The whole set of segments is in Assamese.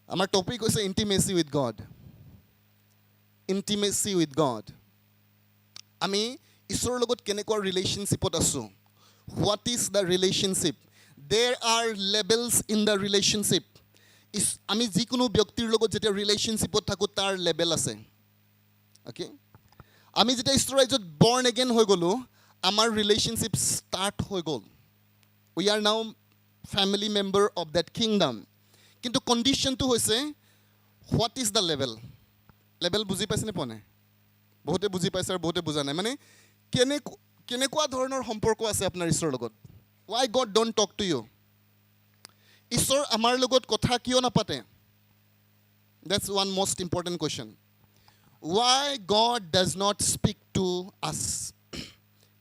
আমাৰ টপিক হৈছে intimacy with God. Intimacy with God. আমি ঈশ্বৰৰ লগত কেনেকুৱা ৰিলেশ্যনশ্বিপত আছোঁ? What is the relationship? There are levels in the relationship. আমি যিকোনো ব্যক্তিৰ লগত যেতিয়া ৰিলেশ্যনশ্বিপত থাকোঁ তাৰ লেভেল আছে। অ'কে, আমি যেতিয়া ঈশ্বৰৰ ৰাজ্যত বৰ্ণ এগেইন হৈ গ'লোঁ, আমাৰ ৰিলেশ্যনশ্বিপ ষ্টাৰ্ট হৈ গ'ল। উই আৰ নাও family member of that kingdom. কিন্তু কণ্ডিশ্যনটো হৈছে what is the level? Level বুজি পাইছেনে পোৱা নাই? বহুতে বুজি পাইছে আৰু বহুতে বুজা নাই। মানে কেনেকুৱা ধৰণৰ সম্পৰ্ক আছে আপোনাৰ ঈশ্বৰৰ লগত? Why God don't talk to you? ঈশ্বৰ আমাৰ লগত কথা কিয় নাপাতে? That's one most important question. Why God does not speak to us?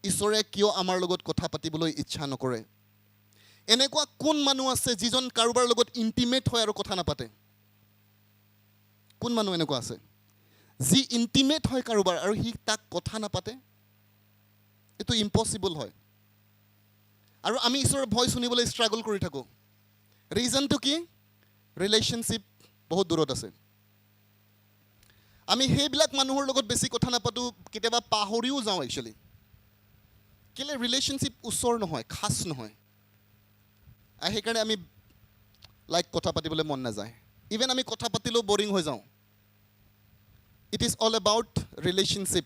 ঈশ্বৰে কিয় আমাৰ লগত কথা পাতিবলৈ ইচ্ছা নকৰে? এনেকুৱা কোন মানুহ আছে যিজন কাৰোবাৰ লগত ইণ্টিমেট হয় আৰু কথা নাপাতে? কোন মানুহ এনেকুৱা আছে যি ইণ্টিমেট হয় কাৰোবাৰ আৰু সি তাক কথা নাপাতে? এইটো ইম্পচিবল হয়। আৰু আমি ঈশ্বৰৰ ভইচ শুনিবলৈ ষ্ট্ৰাগল কৰি থাকোঁ। ৰিজনটো কি? ৰিলেশ্যনশ্বিপ বহুত দূৰত আছে। আমি সেইবিলাক মানুহৰ লগত বেছি কথা নাপাতোঁ, কেতিয়াবা পাহৰিও যাওঁ একচুৱেলি। কেলৈ? ৰিলেশ্যনশ্বিপ ওচৰ নহয়, খাচ নহয়। আৰু সেইকাৰণে আমি কথা পাতিবলৈ মন নাযায়। ইভেন আমি কথা পাতিলেও বৰিং হৈ যাওঁ। It is all about relationship.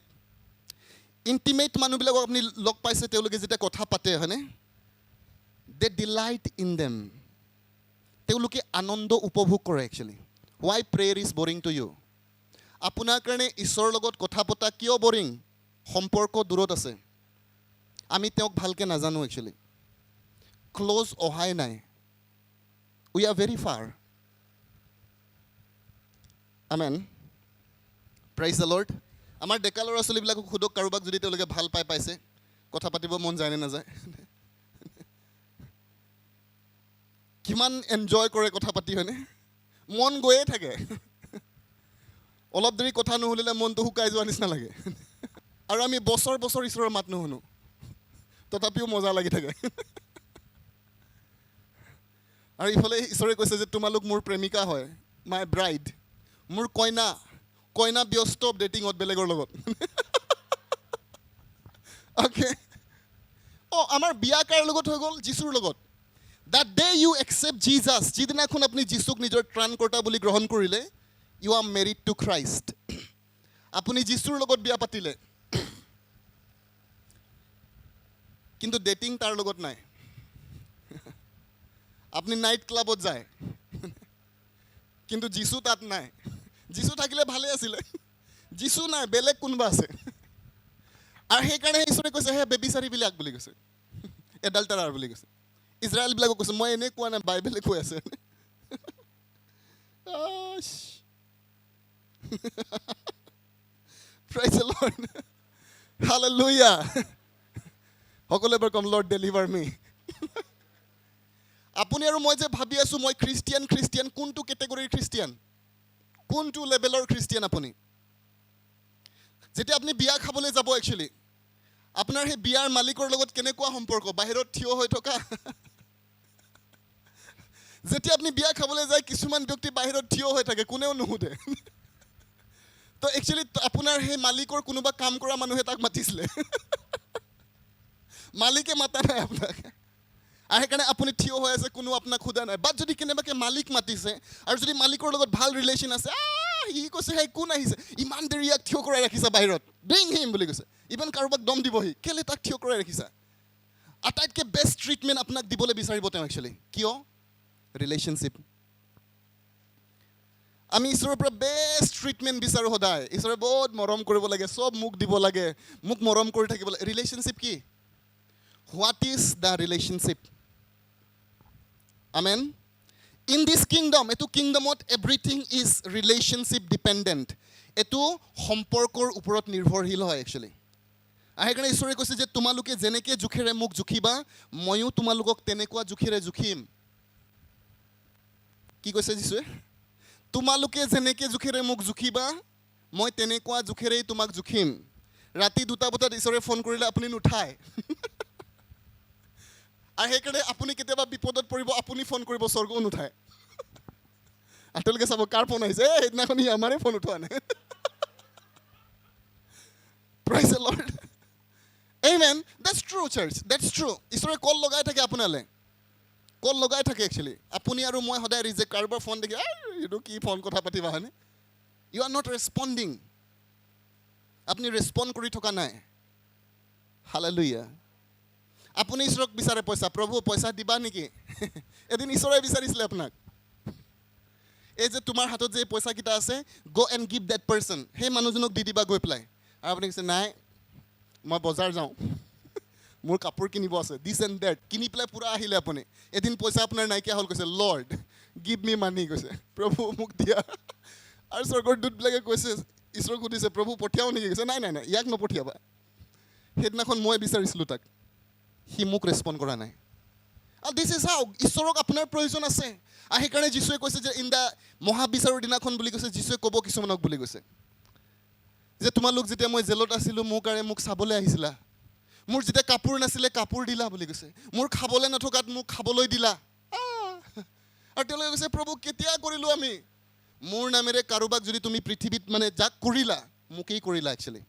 Intimate মানুহবিলাকক আপুনি লগ পাইছে, তেওঁলোকে যেতিয়া কথা পাতে, হয়নে? They delight in them. তেওঁলোকে আনন্দ উপভোগ কৰে actually. Why prayer is boring to you? আপোনাৰ কাৰণে ঈশ্বৰৰ লগত কথা পতা কিয় বৰিং? সম্পৰ্ক দূৰত আছে। আমি তেওঁক ভালকৈ নাজানো একচুৱেলি। ক্ল'জ অহাই নাই। We are very far. Amen. Praise the Lord. আমাৰ ডেকা ল'ৰা ছোৱালীবিলাকক সোধক, কাৰোবাক যদি তেওঁলোকে ভাল পাইছে, কথা পাতিব মন যায় নে নাযায়? কিমান এনজয় কৰে কথা পাতি, হয়নে? মন গৈয়ে থাকে। অলপ দেৰি কথা নুশুনিলে মনটো শুকাই যোৱা নিচিনা লাগে। আৰু আমি বছৰ বছৰ ঈশ্বৰৰ মাত নুশুনো, তথাপিও মজা লাগি থাকে। আৰু ইফালে ঈশ্বৰে কৈছে যে তোমালোক মোৰ প্ৰেমিকা হয়, মাই ব্ৰাইড, মোৰ কইনা। কইনা ব্যস্ত ডেটিঙত বেলেগৰ লগত। অ'কে, আমাৰ বিয়া কাৰ লগত হৈ গ'ল? যীশুৰ লগত। The day you accept Jesus, যিদিনাখন আপুনি যীশুক নিজৰ ত্ৰাণকৰ্তা বুলি গ্ৰহণ কৰিলে, you are married to Christ. আপুনি যীশুৰ লগত বিয়া পাতিলে, কিন্তু ডেটিং তাৰ লগত নাই। আপুনি নাইট ক্লাবত যায়, কিন্তু যীশু তাত নাই। যীশু থাকিলে ভালে আছিলে, যীশু নাই, বেলেগ কোনোবা আছে। আৰু সেইকাৰণে ঈশ্বৰে কৈছে হে বেবিচাৰীবিলাক বুলি কৈছে, এডাল্টাৰাৰ বুলি কৈছে। ইজৰাইলবিলাকক কৈছে, মই এনেই কোৱা নাই, বাইবেলে কৈ আছে। Praise the Lord. Hallelujah. সকলোৱে এবাৰ কম, Lord deliver me. আপুনি আৰু মই যে ভাবি আছোঁ মই খ্ৰীষ্টিয়ান, কোনটো কেটেগৰীৰ খ্ৰীষ্টিয়ান? কোনটো লেভেলৰ খ্ৰীষ্টিয়ান আপুনি? যেতিয়া আপুনি বিয়া খাবলৈ যাব একচুৱেলি, আপোনাৰ সেই বিয়াৰ মালিকৰ লগত কেনেকুৱা সম্পৰ্ক? বাহিৰত থিয় হৈ থকা? যেতিয়া আপুনি বিয়া খাবলৈ যায়, কিছুমান ব্যক্তি বাহিৰত থিয় হৈ থাকে, কোনেও নুসুধে। তো একচুৱেলি আপোনাৰ সেই মালিকৰ কোনোবা কাম কৰা মানুহে তাক মাতিছিলে। মালিকে মাতা নাই আপোনাক। আৰু সেইকাৰণে আপুনি থিয় হৈ আছে, কোনো আপোনাক সোধা নাই। বাট যদি কেনেবাকৈ মালিক মাতিছে আৰু যদি মালিকৰ লগত ভাল ৰিলেশ্যন আছে, সি কৈছে সেই কোন আহিছে, ইমান দেৰি ইয়াক থিয় কৰাই ৰাখিছা বাহিৰত, ব্ৰিং হিম বুলি কৈছে। ইভেন কাৰোবাক দম দিবহি, কেলৈ তাক থিয় কৰাই ৰাখিছা? আটাইতকৈ বেষ্ট ট্ৰিটমেণ্ট আপোনাক দিবলৈ বিচাৰিব তেওঁ একচুৱেলি। কিয়? ৰিলেশ্যনশ্বিপ। আমি ঈশ্বৰৰ পৰা বেষ্ট ট্ৰিটমেণ্ট বিচাৰোঁ সদায়। ঈশ্বৰে বহুত মৰম কৰিব লাগে, চব মোক দিব লাগে, মোক মৰম কৰি থাকিব লাগে। ৰিলেশ্যনশ্বিপ কি? What is the relationship? Amen. In this kingdom, এইটো কিংডমত এভৰিথিং ইজ ৰিলেশ্যনশ্বিপ ডিপেণ্ডেণ্ট। এইটো সম্পৰ্কৰ ওপৰত নিৰ্ভৰশীল হয় একচুৱেলি। সেইকাৰণে ঈশ্বৰে কৈছে যে তোমালোকে যেনেকৈ জোখেৰে মোক জুখিবা, ময়ো তোমালোকক তেনেকুৱা জোখেৰে জুখিম। কি কৈছে যীশুৱে? তোমালোকে যেনেকৈ জোখেৰে মোক জুখিবা, মই তেনেকুৱা জোখেৰেই তোমাক জুখিম। ৰাতি 2টা বজাত ঈশ্বৰে ফোন কৰিলে আপুনি নুঠায়। আৰু সেইকাৰণে আপুনি কেতিয়াবা বিপদত পৰিব, আপুনি ফোন কৰিব, স্বৰ্গও নুঠায়। আৰু তেওঁলোকে চাব কাৰ ফোন আহিছে সেইদিনাখন সি আমাৰে ফোন উঠোৱা নাই Praise the Lord. Amen. That's true, church. That's true. ঈশ্বৰে কল লগাই থাকে আপোনালে কল লগাই থাকে একচুৱেলি আপুনি আৰু মই সদায় ৰিজেক্ট কাৰোবাৰ ফোন দেখি এইটো কি ফোন কথা পাতিবা হয়নে ইউ আৰ নট ৰেছপণ্ডিং আপুনি ৰেছপণ্ড কৰি থকা নাই হালেলুয়া আপুনি ঈশ্বৰক বিচাৰে পইচা প্ৰভু পইচা দিবা নেকি এদিন ঈশ্বৰে বিচাৰিছিলে আপোনাক এই যে তোমাৰ হাতত যে পইচাকেইটা আছে গ' এণ্ড গিভ ডেট পাৰ্চন সেই মানুহজনক দি দিবা গৈ পেলাই আৰু আপুনি কৈছে নাই মই বজাৰ যাওঁ মোৰ কাপোৰ কিনিব আছে দিছ এণ্ড ডেট কিনি পেলাই পূৰা আহিলে আপুনি এদিন পইচা আপোনাৰ নাইকিয়া হ'ল কৈছে লৰ্ড গিভ মি মানি কৈছে প্ৰভু মোক দিয়া আৰু স্বৰ্গৰ দূতবিলাকে কৈছে ঈশ্বৰক সুধিছে প্ৰভু পঠিয়াও নেকি কৈছে নাই নাই নাই ইয়াক নপঠিয়াবা সেইদিনাখন মই বিচাৰিছিলোঁ তাক সি মোক ৰেছপণ্ড কৰা নাই আৰু দিছ ইজ হাউ ঈশ্বৰক আপোনাৰ প্ৰয়োজন আছে আৰু সেইকাৰণে যীশুৱে কৈছে যে ইন দ্য মহাবিচাৰৰ দিনাখন বুলি কৈছে যীশুৱে ক'ব কিছুমানক বুলি কৈছে যে তোমালোক যেতিয়া মই জেলত আছিলোঁ মোৰ কাৰণে মোক চাবলৈ আহিছিলা মোৰ যেতিয়া কাপোৰ নাছিলে কাপোৰ দিলা বুলি কৈছে মোৰ খাবলৈ নথকাত মোক খাবলৈ দিলা আৰু তেওঁলোকে কৈছে প্ৰভু কেতিয়া কৰিলোঁ আমি মোৰ নামেৰে কাৰোবাক যদি তুমি পৃথিৱীত মানে যাক কৰিলা মোকেই কৰিলা একচুৱেলি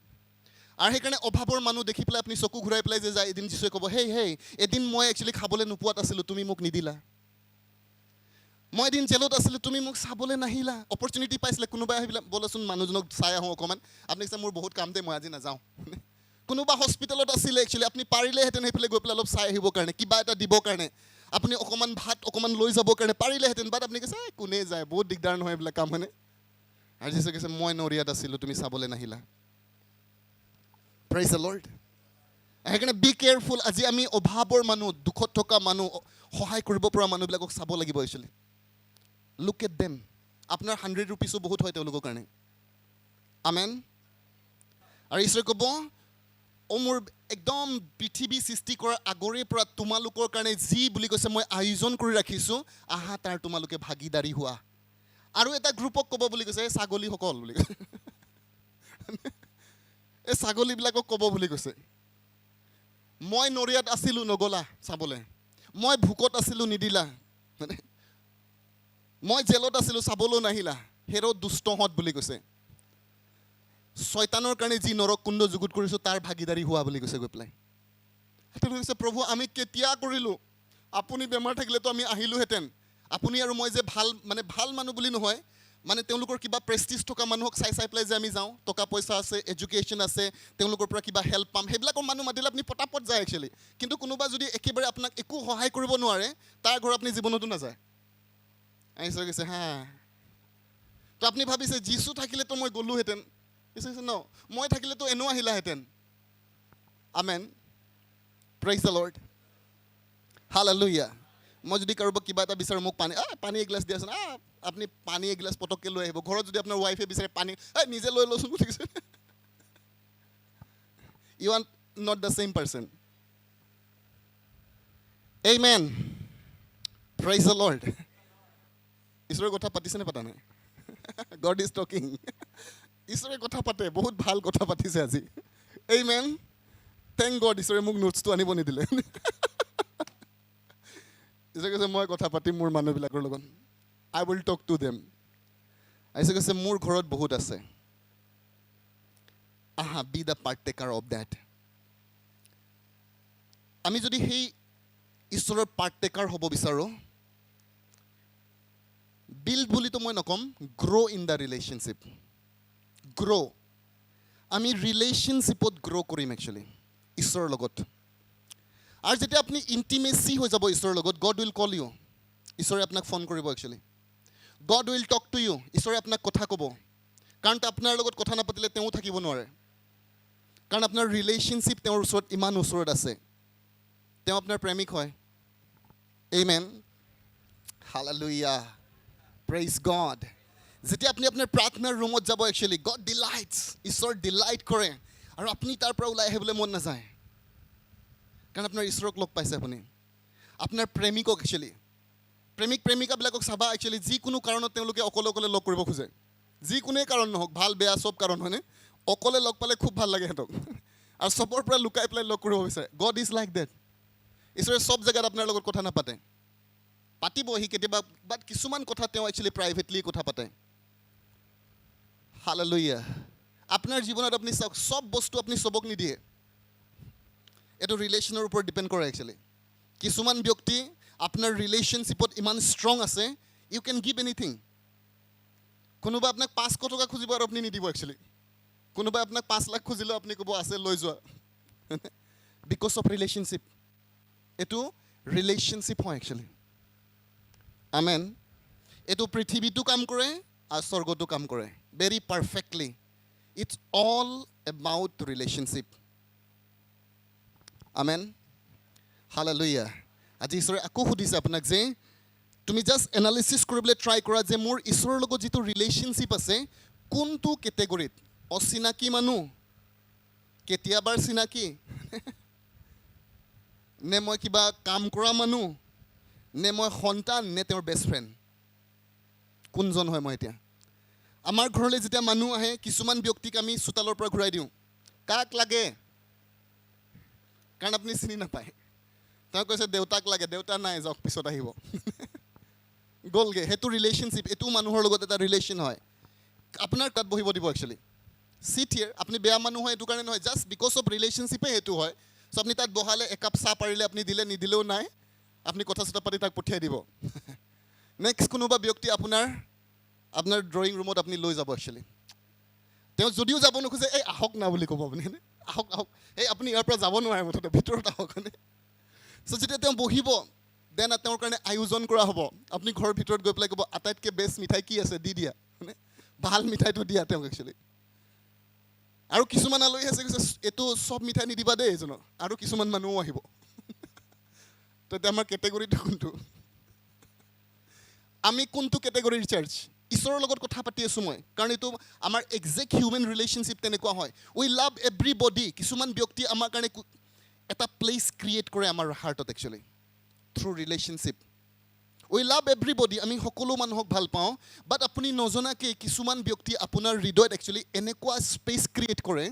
আৰু সেইকাৰণে অভাৱৰ মানুহ দেখি পেলাই আপুনি চকু ঘূৰাই পেলাই যে যায় এদিন যীশুৱে ক'ব হেই হেই এদিন মই একচুৱেলি খাবলৈ নোপোৱাত আছিলোঁ তুমি মোক নিদিলা মই এদিন জেলত আছিলোঁ তুমি মোক চাবলৈ নাহিলা অপৰচুনিটি পাইছিলে কোনোবাই আহি পেলাই ব'লাচোন মানুহজনক চাই আহোঁ অকণমান আপুনি কৈছে মোৰ বহুত কাম দে মই আজি নাযাওঁ কোনোবা হস্পিটেলত আছিলে একচুৱেলি আপুনি পাৰিলেহেঁতেন সেইফালে গৈ পেলাই অলপ চাই আহিবৰ কাৰণে কিবা এটা দিবৰ কাৰণে আপুনি অকণমান ভাত অকণমান লৈ যাবৰ কাৰণে পাৰিলেহেঁতেন বাট আপুনি কৈছে কোনে যায় বহুত দিগদাৰ নহয় এইবিলাক কাম হয়নে আৰু যীশুৱে কৈছে মই নৰিয়াত আছিলোঁ তুমি চাবলৈ নাহিলা Praise the Lord. সেইকাৰণে বি কেয়াৰফুল আজি আমি অভাৱৰ মানুহ দুখত থকা মানুহ সহায় কৰিব পৰা মানুহবিলাকক চাব লাগিব একচুৱেলি লুক এট দেম আপোনাৰ 100 ৰুপিছো বহুত হয় তেওঁলোকৰ কাৰণে আমেন আৰু ঈশ্বৰে ক'ব মোৰ একদম পৃথিৱী সৃষ্টি কৰাৰ আগৰে পৰা তোমালোকৰ কাৰণে যি বুলি কৈছে মই আয়োজন কৰি ৰাখিছোঁ আহা তাৰ তোমালোকে ভাগীদাৰী হোৱা আৰু এটা গ্ৰুপক ক'ব বুলি কৈছে ছাগলীসকল বুলি কৈছে এই ছাগলীবিলাকক ক'ব বুলি কৈছে মই নৰিয়াত আছিলোঁ নগলা চাবলৈ মই ভোকত আছিলোঁ নিদিলা মানে মই জেলত আছিলোঁ চাবলৈও নাহিলা হেৰ' দুষ্টহঁত বুলি কৈছে শয়তানৰ কাৰণে যি নৰক কুণ্ড যুগুত কৰিছোঁ তাৰ ভাগীদাৰী হোৱা বুলি কৈছে গৈ পেলাই তেওঁলোকে কৈছে প্ৰভু আমি কেতিয়া কৰিলোঁ আপুনি বেমাৰ থাকিলেতো আমি আহিলোহেঁতেন আপুনি আৰু মই যে ভাল মানুহ বুলি নহয় মানে তেওঁলোকৰ কিবা প্ৰেষ্টিজ থকা মানুহক চাই পেলাই যে আমি যাওঁ টকা পইচা আছে এডুকেশ্যন আছে তেওঁলোকৰ পৰা কিবা হেল্প পাম সেইবিলাকৰ মানুহ মাতিলে আপুনি পটাপট যায় একচুৱেলি কিন্তু কোনোবা যদি একেবাৰে আপোনাক একো সহায় কৰিব নোৱাৰে তাৰ ঘৰত আপুনি জীৱনতো নাযায় আহিছে কৈছে হা তো আপুনি ভাবিছে যীশু থাকিলেতো মই গ'লোহেঁতেন কৈছে ন মই থাকিলেতো এনেও আহিলাহেঁতেন আমেন প্ৰেইজ দ্য লৰ্ড হালেলুয়া মই যদি কাৰোবাক কিবা এটা বিচাৰোঁ মোক পানী এগিলাছ দিয়াচোন আপুনি পানী এগিলাছ পটককৈ লৈ আহিব ঘৰত যদি আপোনাৰ ৱাইফে বিচাৰে পানী নিজে লৈ লওঁচোন বুলি কৈছে you are not the same person amen praise the Lord ঈশ্বৰৰ কথা পাতিছেনে পতা নাই গড ইজ টকিং ঈশ্বৰে কথা পাতে বহুত ভাল কথা পাতিছে আজি আমেন থেংক গড ঈশ্বৰে মোক নোটছটো আনিব নিদিলে ঈশ্বৰে কৈছে মই কথা পাতিম মোৰ মানুহবিলাকৰ লগত I will talk to them. আইছে কৈছে মোৰ ঘৰত বহুত আছে আহা বি দ্য পাৰ্টেকাৰ অফ ডেট আমি যদি সেই ঈশ্বৰৰ পাৰ্টেকাৰ হ'ব বিচাৰোঁ বিল্ড বুলিতো মই নক'ম গ্ৰ' ইন দ্য ৰিলেশ্যনশ্বিপ গ্ৰ' আমি ৰিলেশ্যনশ্বিপত গ্ৰ' কৰিম একচুৱেলি ঈশ্বৰৰ লগত আৰু যেতিয়া আপুনি ইণ্টিমেচি হৈ যাব ঈশ্বৰৰ লগত গড উইল কল ইউ ঈশ্বৰে আপোনাক ফোন কৰিব actually God will talk to you ঈশ্বৰে আপোনাক কথা ক'ব কাৰণ আপোনাৰ লগত কথা নাপাতিলে তেওঁ থাকিব নোৱাৰে কাৰণ আপোনাৰ ৰিলেশ্যনশ্বিপ তেওঁৰ ওচৰত ইমান ওচৰত আছে তেওঁ আপোনাৰ প্ৰেমিক হয় আমেন হালেলুয়া প্ৰেইজ গড যেতিয়া আপুনি আপোনাৰ প্ৰাৰ্থনাৰ ৰুমত যাব একচুৱেলি গড ডিলাইটছ ঈশ্বৰ ডিলাইট কৰে আৰু আপুনি তাৰ পৰা ওলাই আহিবলৈ মন নাযায় কাৰণ আপোনাৰ ঈশ্বৰক লগ পাইছে আপুনি আপোনাৰ প্ৰেমিকক একচুৱেলি প্ৰেমিকাবিলাকক চাবা একচুৱেলি যিকোনো কাৰণত তেওঁলোকে অকলে লগ কৰিব খোজে যিকোনোৱে কাৰণ নহওক ভাল বেয়া চব কাৰণ হয়নে অকলে লগ পালে খুব ভাল লাগে সিহঁতক আৰু চবৰ পৰা লুকাই পেলাই লগ কৰিব বিচাৰে গড ইজ লাইক ডেট ঈশ্বৰে চব জেগাত আপোনাৰ লগত কথা নাপাতে পাতিব সি কেতিয়াবা, বাট কিছুমান কথা তেওঁ একচুৱেলি প্ৰাইভেটলি কথা পাতে। হালেলুয়া। আপোনাৰ জীৱনত আপুনি চাওক, চব বস্তু আপুনি চবক নিদিয়ে, এইটো ৰিলেশ্যনৰ ওপৰত ডিপেণ্ড কৰে একচুৱেলি। কিছুমান ব্যক্তি আপোনাৰ ৰিলেশ্যনশ্বিপত ইমান ষ্ট্ৰং আছে, ইউ কেন গিভ এনিথিং। কোনোবা আপোনাক 500 টকা খুজিব আৰু আপুনি নিদিব একচুৱেলি। কোনোবাই আপোনাক 5 লাখ খুজিলেও আপুনি ক'ব আছে লৈ যোৱা। Because of relationship. এইটো ৰিলেশ্যনশ্বিপ হয় একচুৱেলি। আমেন। এইটো পৃথিৱীটো কাম কৰে আৰু স্বৰ্গটো কাম কৰে very perfectly. It's all about relationship. Amen. Hallelujah. আজি ঈশ্বৰে আকৌ সুধিছে আপোনাক যে তুমি জাষ্ট এনালিচিছ কৰিবলৈ ট্ৰাই কৰা যে মোৰ ঈশ্বৰৰ লগত যিটো ৰিলেশ্যনশ্বিপ আছে কোনটো কেটেগৰীত। অচিনাকি মানুহ, কেতিয়াবাৰ চিনাকি, নে মই কিবা কাম কৰা মানুহ, নে মই সন্তান, নে তেওঁৰ বেষ্ট ফ্ৰেণ্ড, কোনজন হয় মই এতিয়া। আমাৰ ঘৰলৈ যেতিয়া মানুহ আহে কিছুমান ব্যক্তিক আমি চোতালৰ পৰা ঘূৰাই দিওঁ। কাক লাগে? কাৰণ আপুনি চিনি নাপায়। তেওঁ কৈছে দেউতাক লাগে, দেউতা নাই, যাওক পিছত আহিব। গ'লগৈ। সেইটো ৰিলেশ্যনশ্বিপ। এইটো মানুহৰ লগত এটা ৰিলেশ্যন হয়। আপোনাৰ তাত বহিব দিব একচুৱেলি। চিট হিয়াৰ। আপুনি বেয়া মানুহ হয় এইটো কাৰণে নহয়, জাষ্ট বিকজ অফ ৰিলেশ্যনশ্বিপে সেইটো হয়। চ' আপুনি তাত বহালে, একাপ চাহ পাৰিলে আপুনি দিলে, নিদিলেও নাই, আপুনি কথা চথা পাতি তাক পঠিয়াই দিব। নেক্সট কোনোবা ব্যক্তি আপোনাৰ ড্ৰয়িং ৰুমত আপুনি লৈ যাব একচুৱেলি। তেওঁ যদিও যাব নোখোজে, এই আহক না বুলি ক'ব আপুনি, হয়নে? আহক আহক, এই আপুনি ইয়াৰ পৰা যাব নোৱাৰে, মুঠতে ভিতৰত আহক, হয়নে? চ' যেতিয়া তেওঁ বহিব, দেন তেওঁৰ কাৰণে আয়োজন কৰা হ'ব। আপুনি ঘৰৰ ভিতৰত গৈ পেলাই ক'ব আটাইতকৈ বেষ্ট মিঠাই কি আছে দি দিয়া, হয়নে? ভাল মিঠাইটো দিয়া তেওঁক একচুৱেলি। আৰু কিছুমান আলহী আছে কৈছে এইটো চব মিঠাই নিদিবা দেই এজনক, আৰু কিছুমান মানুহো আহিব। তেতিয়া আমাৰ কেটেগৰীটো কোনটো? আমি কোনটো কেটেগৰীৰ চাৰ্চ? ঈশ্বৰৰ লগত কথা পাতি আছোঁ মই, কাৰণ এইটো আমাৰ একজেক্ট হিউমেন ৰিলেশ্যনশ্বিপ তেনেকুৱা হয়। We love everybody. কিছুমান ব্যক্তি আমাৰ কাৰণে এটা প্লেচ ক্ৰিয়েট কৰে আমাৰ হাৰ্টত actually through relationship. We love everybody. আমি সকলো মানুহক ভাল পাওঁ, বাট আপুনি নজনাকৈ কিছুমান ব্যক্তি আপোনাৰ হৃদয়ত একচুৱেলি এনেকুৱা স্পেচ ক্ৰিয়েট কৰে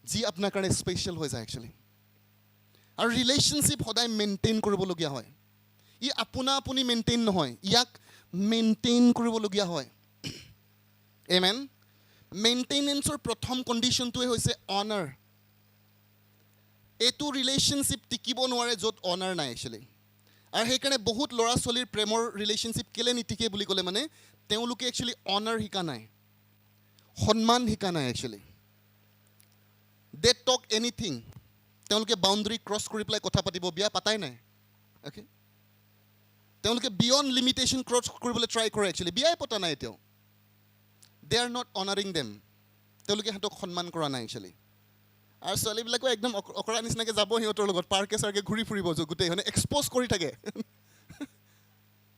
যি আপোনাৰ কাৰণে স্পেচিয়েল হৈ যায় একচুৱেলি। আৰু ৰিলেশ্যনশ্বিপ সদায় মেইনটেইন কৰিবলগীয়া হয়। ই আপুনি মেইনটেইন নহয়, ইয়াক মেইনটেইন কৰিবলগীয়া হয়। এমেন। মেইনটেইনেন্সৰ প্ৰথম কণ্ডিশ্যনটোৱে হৈছে অনাৰ। এইটো ৰিলেশ্যনশ্বিপ টিকিব নোৱাৰে য'ত অনাৰ নাই একচুৱেলি। আৰু সেইকাৰণে বহুত ল'ৰা ছোৱালীৰ প্ৰেমৰ ৰিলেশ্যনশ্বিপ কেলে নিটিকে বুলি ক'লে মানে তেওঁলোকে একচুৱেলি অনাৰ শিকা নাই, সন্মান শিকা নাই একচুৱেলি। দে টক এনিথিং। তেওঁলোকে বাউণ্ডেৰী ক্ৰছ কৰি পেলাই কথা পাতিব, বিয়া পাতাই নাই। অ'কে, তেওঁলোকে বিয়ণ্ড লিমিটেশ্যন ক্ৰছ কৰিবলৈ ট্ৰাই কৰে একচুৱেলি, বিয়াই পতা নাই এতিয়াও। দে আৰ নট অনাৰিং দেম। তেওঁলোকে সিহঁতক সন্মান কৰা নাই একচুৱেলি। আৰু ছোৱালীবিলাকো একদম অকৰা নিচিনাকৈ যাব সিহঁতৰ লগত, পাৰ্কে চাৰ্কে ঘূৰি ফুৰিব গোটেই, মানে এক্সপ'জ কৰি থাকে।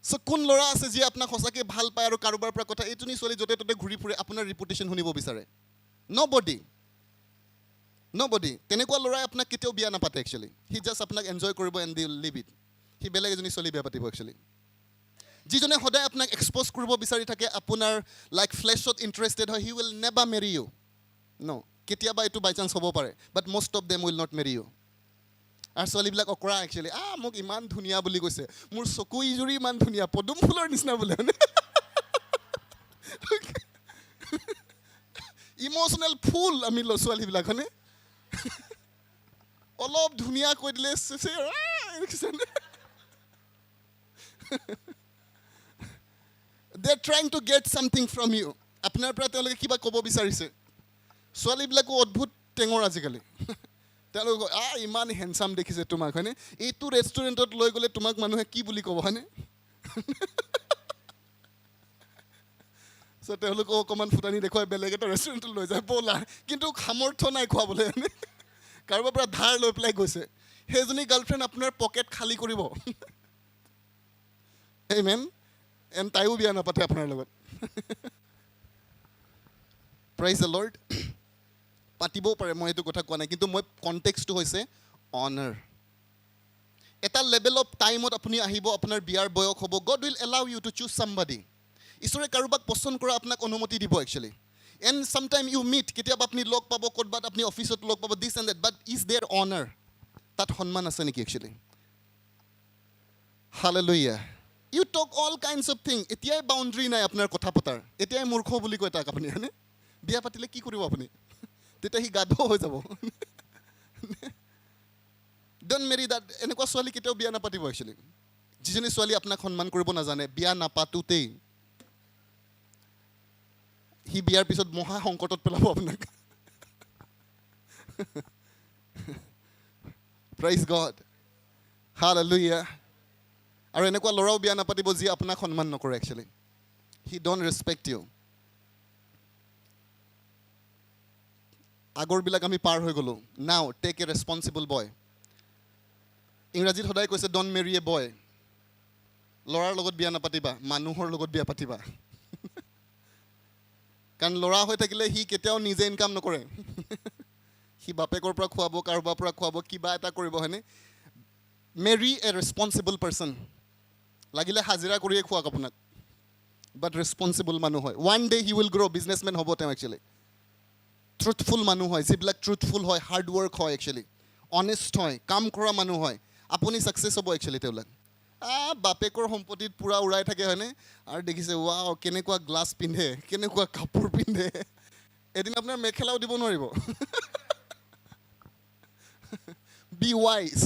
চ' কোন ল'ৰা আছে যিয়ে আপোনাক সঁচাকৈ ভাল পায় আৰু কাৰোবাৰ পৰা কথা এইজনী ছোৱালী য'তে ত'তে ঘূৰি ফুৰে আপোনাৰ ৰিপুটেশ্যন শুনিব বিচাৰে? নবডি। তেনেকুৱা ল'ৰাই আপোনাক কেতিয়াও বিয়া নাপাতে একচুৱেলি। সি জাষ্ট আপোনাক এনজয় কৰিব এণ্ড দি লিভ ইট। সি বেলেগ এজনী ছোৱালী বিয়া পাতিব একচুৱেলি। যিজনে সদায় আপোনাক এক্সপ'জ কৰিব বিচাৰি থাকে, আপোনাৰ লাইক ফ্লেছত ইণ্টাৰেষ্টেড হয়, he will never marry you. ন, কেতিয়াবা এইটো বাই চান্স হ'ব পাৰে, but most of them will not marry you. আৰু ছোৱালীবিলাক অকৰা একচুৱেলি, মোক ইমান ধুনীয়া বুলি কৈছে, মোৰ চকু ইজুৰি ইমান ধুনীয়া, পদুম ফুলৰ নিচিনা বোলে। ইম'চনেল ফুল আমি ছোৱালীবিলাক, হয়নে? অলপ ধুনীয়া কৈ দিলে they are trying to get something from you. আপোনাৰ পৰা তেওঁলোকে কিবা ক'ব বিচাৰিছে। ছোৱালীবিলাকো অদ্ভুত টেঙৰ আজিকালি। তেওঁলোকে ইমান হেণ্ডচাম দেখিছে তোমাক, হয়নে? এইটো ৰেষ্টুৰেণ্টত লৈ গ'লে তোমাক মানুহে কি বুলি ক'ব, হয়নে? চ' তেওঁলোকক অকণমান ফুটানি দেখুৱাই বেলেগ এটা ৰেষ্টুৰেণ্টত লৈ যায়, ব'লা, কিন্তু সামৰ্থ্য নাই খোৱাবলৈ, হয়নে? কাৰোবাৰ পৰা ধাৰ লৈ পেলাই গৈছে। সেইজনী গাৰ্লফ্ৰেণ্ড আপোনাৰ পকেট খালী কৰিব। আমেন। এণ্ড তাইও বিয়া নাপাতে আপোনাৰ লগত। Praise the lord. পাতিবও পাৰে, মই এইটো কথা কোৱা নাই, কিন্তু মই কণ্টেক্সটো হৈছে অনাৰ। এটা লেভেল অফ টাইমত আপুনি আহিব, আপোনাৰ বিয়াৰ বয়স হ'ব, God will allow you to choose somebody. ঈশ্বৰে কাৰোবাক পচন্দ কৰা আপোনাক অনুমতি দিব actually. And sometime you meet, কেতিয়াবা আপুনি লগ পাব ক'ৰবাত, আপুনি অফিচত লগ পাব, this and that, but is there honour? তাত সন্মান আছে নেকি actually? Hallelujah. You talk all kinds of thing এতিয়াই বাউণ্ডেৰী নাই আপোনাৰ কথা পতাৰ এতিয়াই মূৰ্খ বুলি কয় তাক আপুনি হয়নে বিয়া পাতিলে কি কৰিব আপুনি তেতিয়া সি গাধ হৈ যাব ডোন্ট মেৰি দ্যাট এনেকুৱা ছোৱালী কেতিয়াও বিয়া নাপাতিব একচুৱেলি যিজনী ছোৱালী আপোনাক সন্মান কৰিব নাজানে বিয়া নাপাতোতেই সি বিয়াৰ পিছত মহা সংকটত পেলাব আপোনাক প্ৰেইজ গড হালেলুয়া আৰু এনেকুৱা ল'ৰাও বিয়া নাপাতিব যি আপোনাক সন্মান নকৰে actually he don't respect you আগৰবিলাক আমি পাৰ হৈ গ'লোঁ নাও টেক এ ৰেচপনচিবল বয় ইংৰাজীত সদায় কৈছে ডোন্ট মেৰি এ বয় ল'ৰাৰ লগত বিয়া নাপাতিবা মানুহৰ লগত বিয়া পাতিবা কাৰণ ল'ৰা হৈ থাকিলে সি কেতিয়াও নিজে ইনকাম নকৰে সি বাপেকৰ পৰা খুৱাব কাৰোবাৰ পৰা খুৱাব কিবা এটা কৰিব হয়নে মেৰি এ ৰেচপনচিবল পাৰ্চন লাগিলে হাজিৰা কৰিয়ে খুৱাক আপোনাক বাট ৰেচপনচিবল মানুহ হয় one day he will grow' businessmen হ'ব তেওঁ একচুৱেলি ট্ৰুথফুল মানুহ হয় যিবিলাক ট্ৰুথফুল হয় হাৰ্ড ৱৰ্ক হয় একচুৱেলি অনেষ্ট হয় কাম কৰা মানুহ হয় আপুনি ছাকচেছ হ'ব একচুৱেলি তেওঁবিলাক বাপেকৰ সম্পত্তিত পূৰা উৰাই থাকে হয়নে আৰু দেখিছে ৱাও কেনেকুৱা গ্লাছ পিন্ধে কেনেকুৱা কাপোৰ পিন্ধে এদিন আপোনাৰ মেখেলাও দিব নোৱাৰিব বি ৱাইজ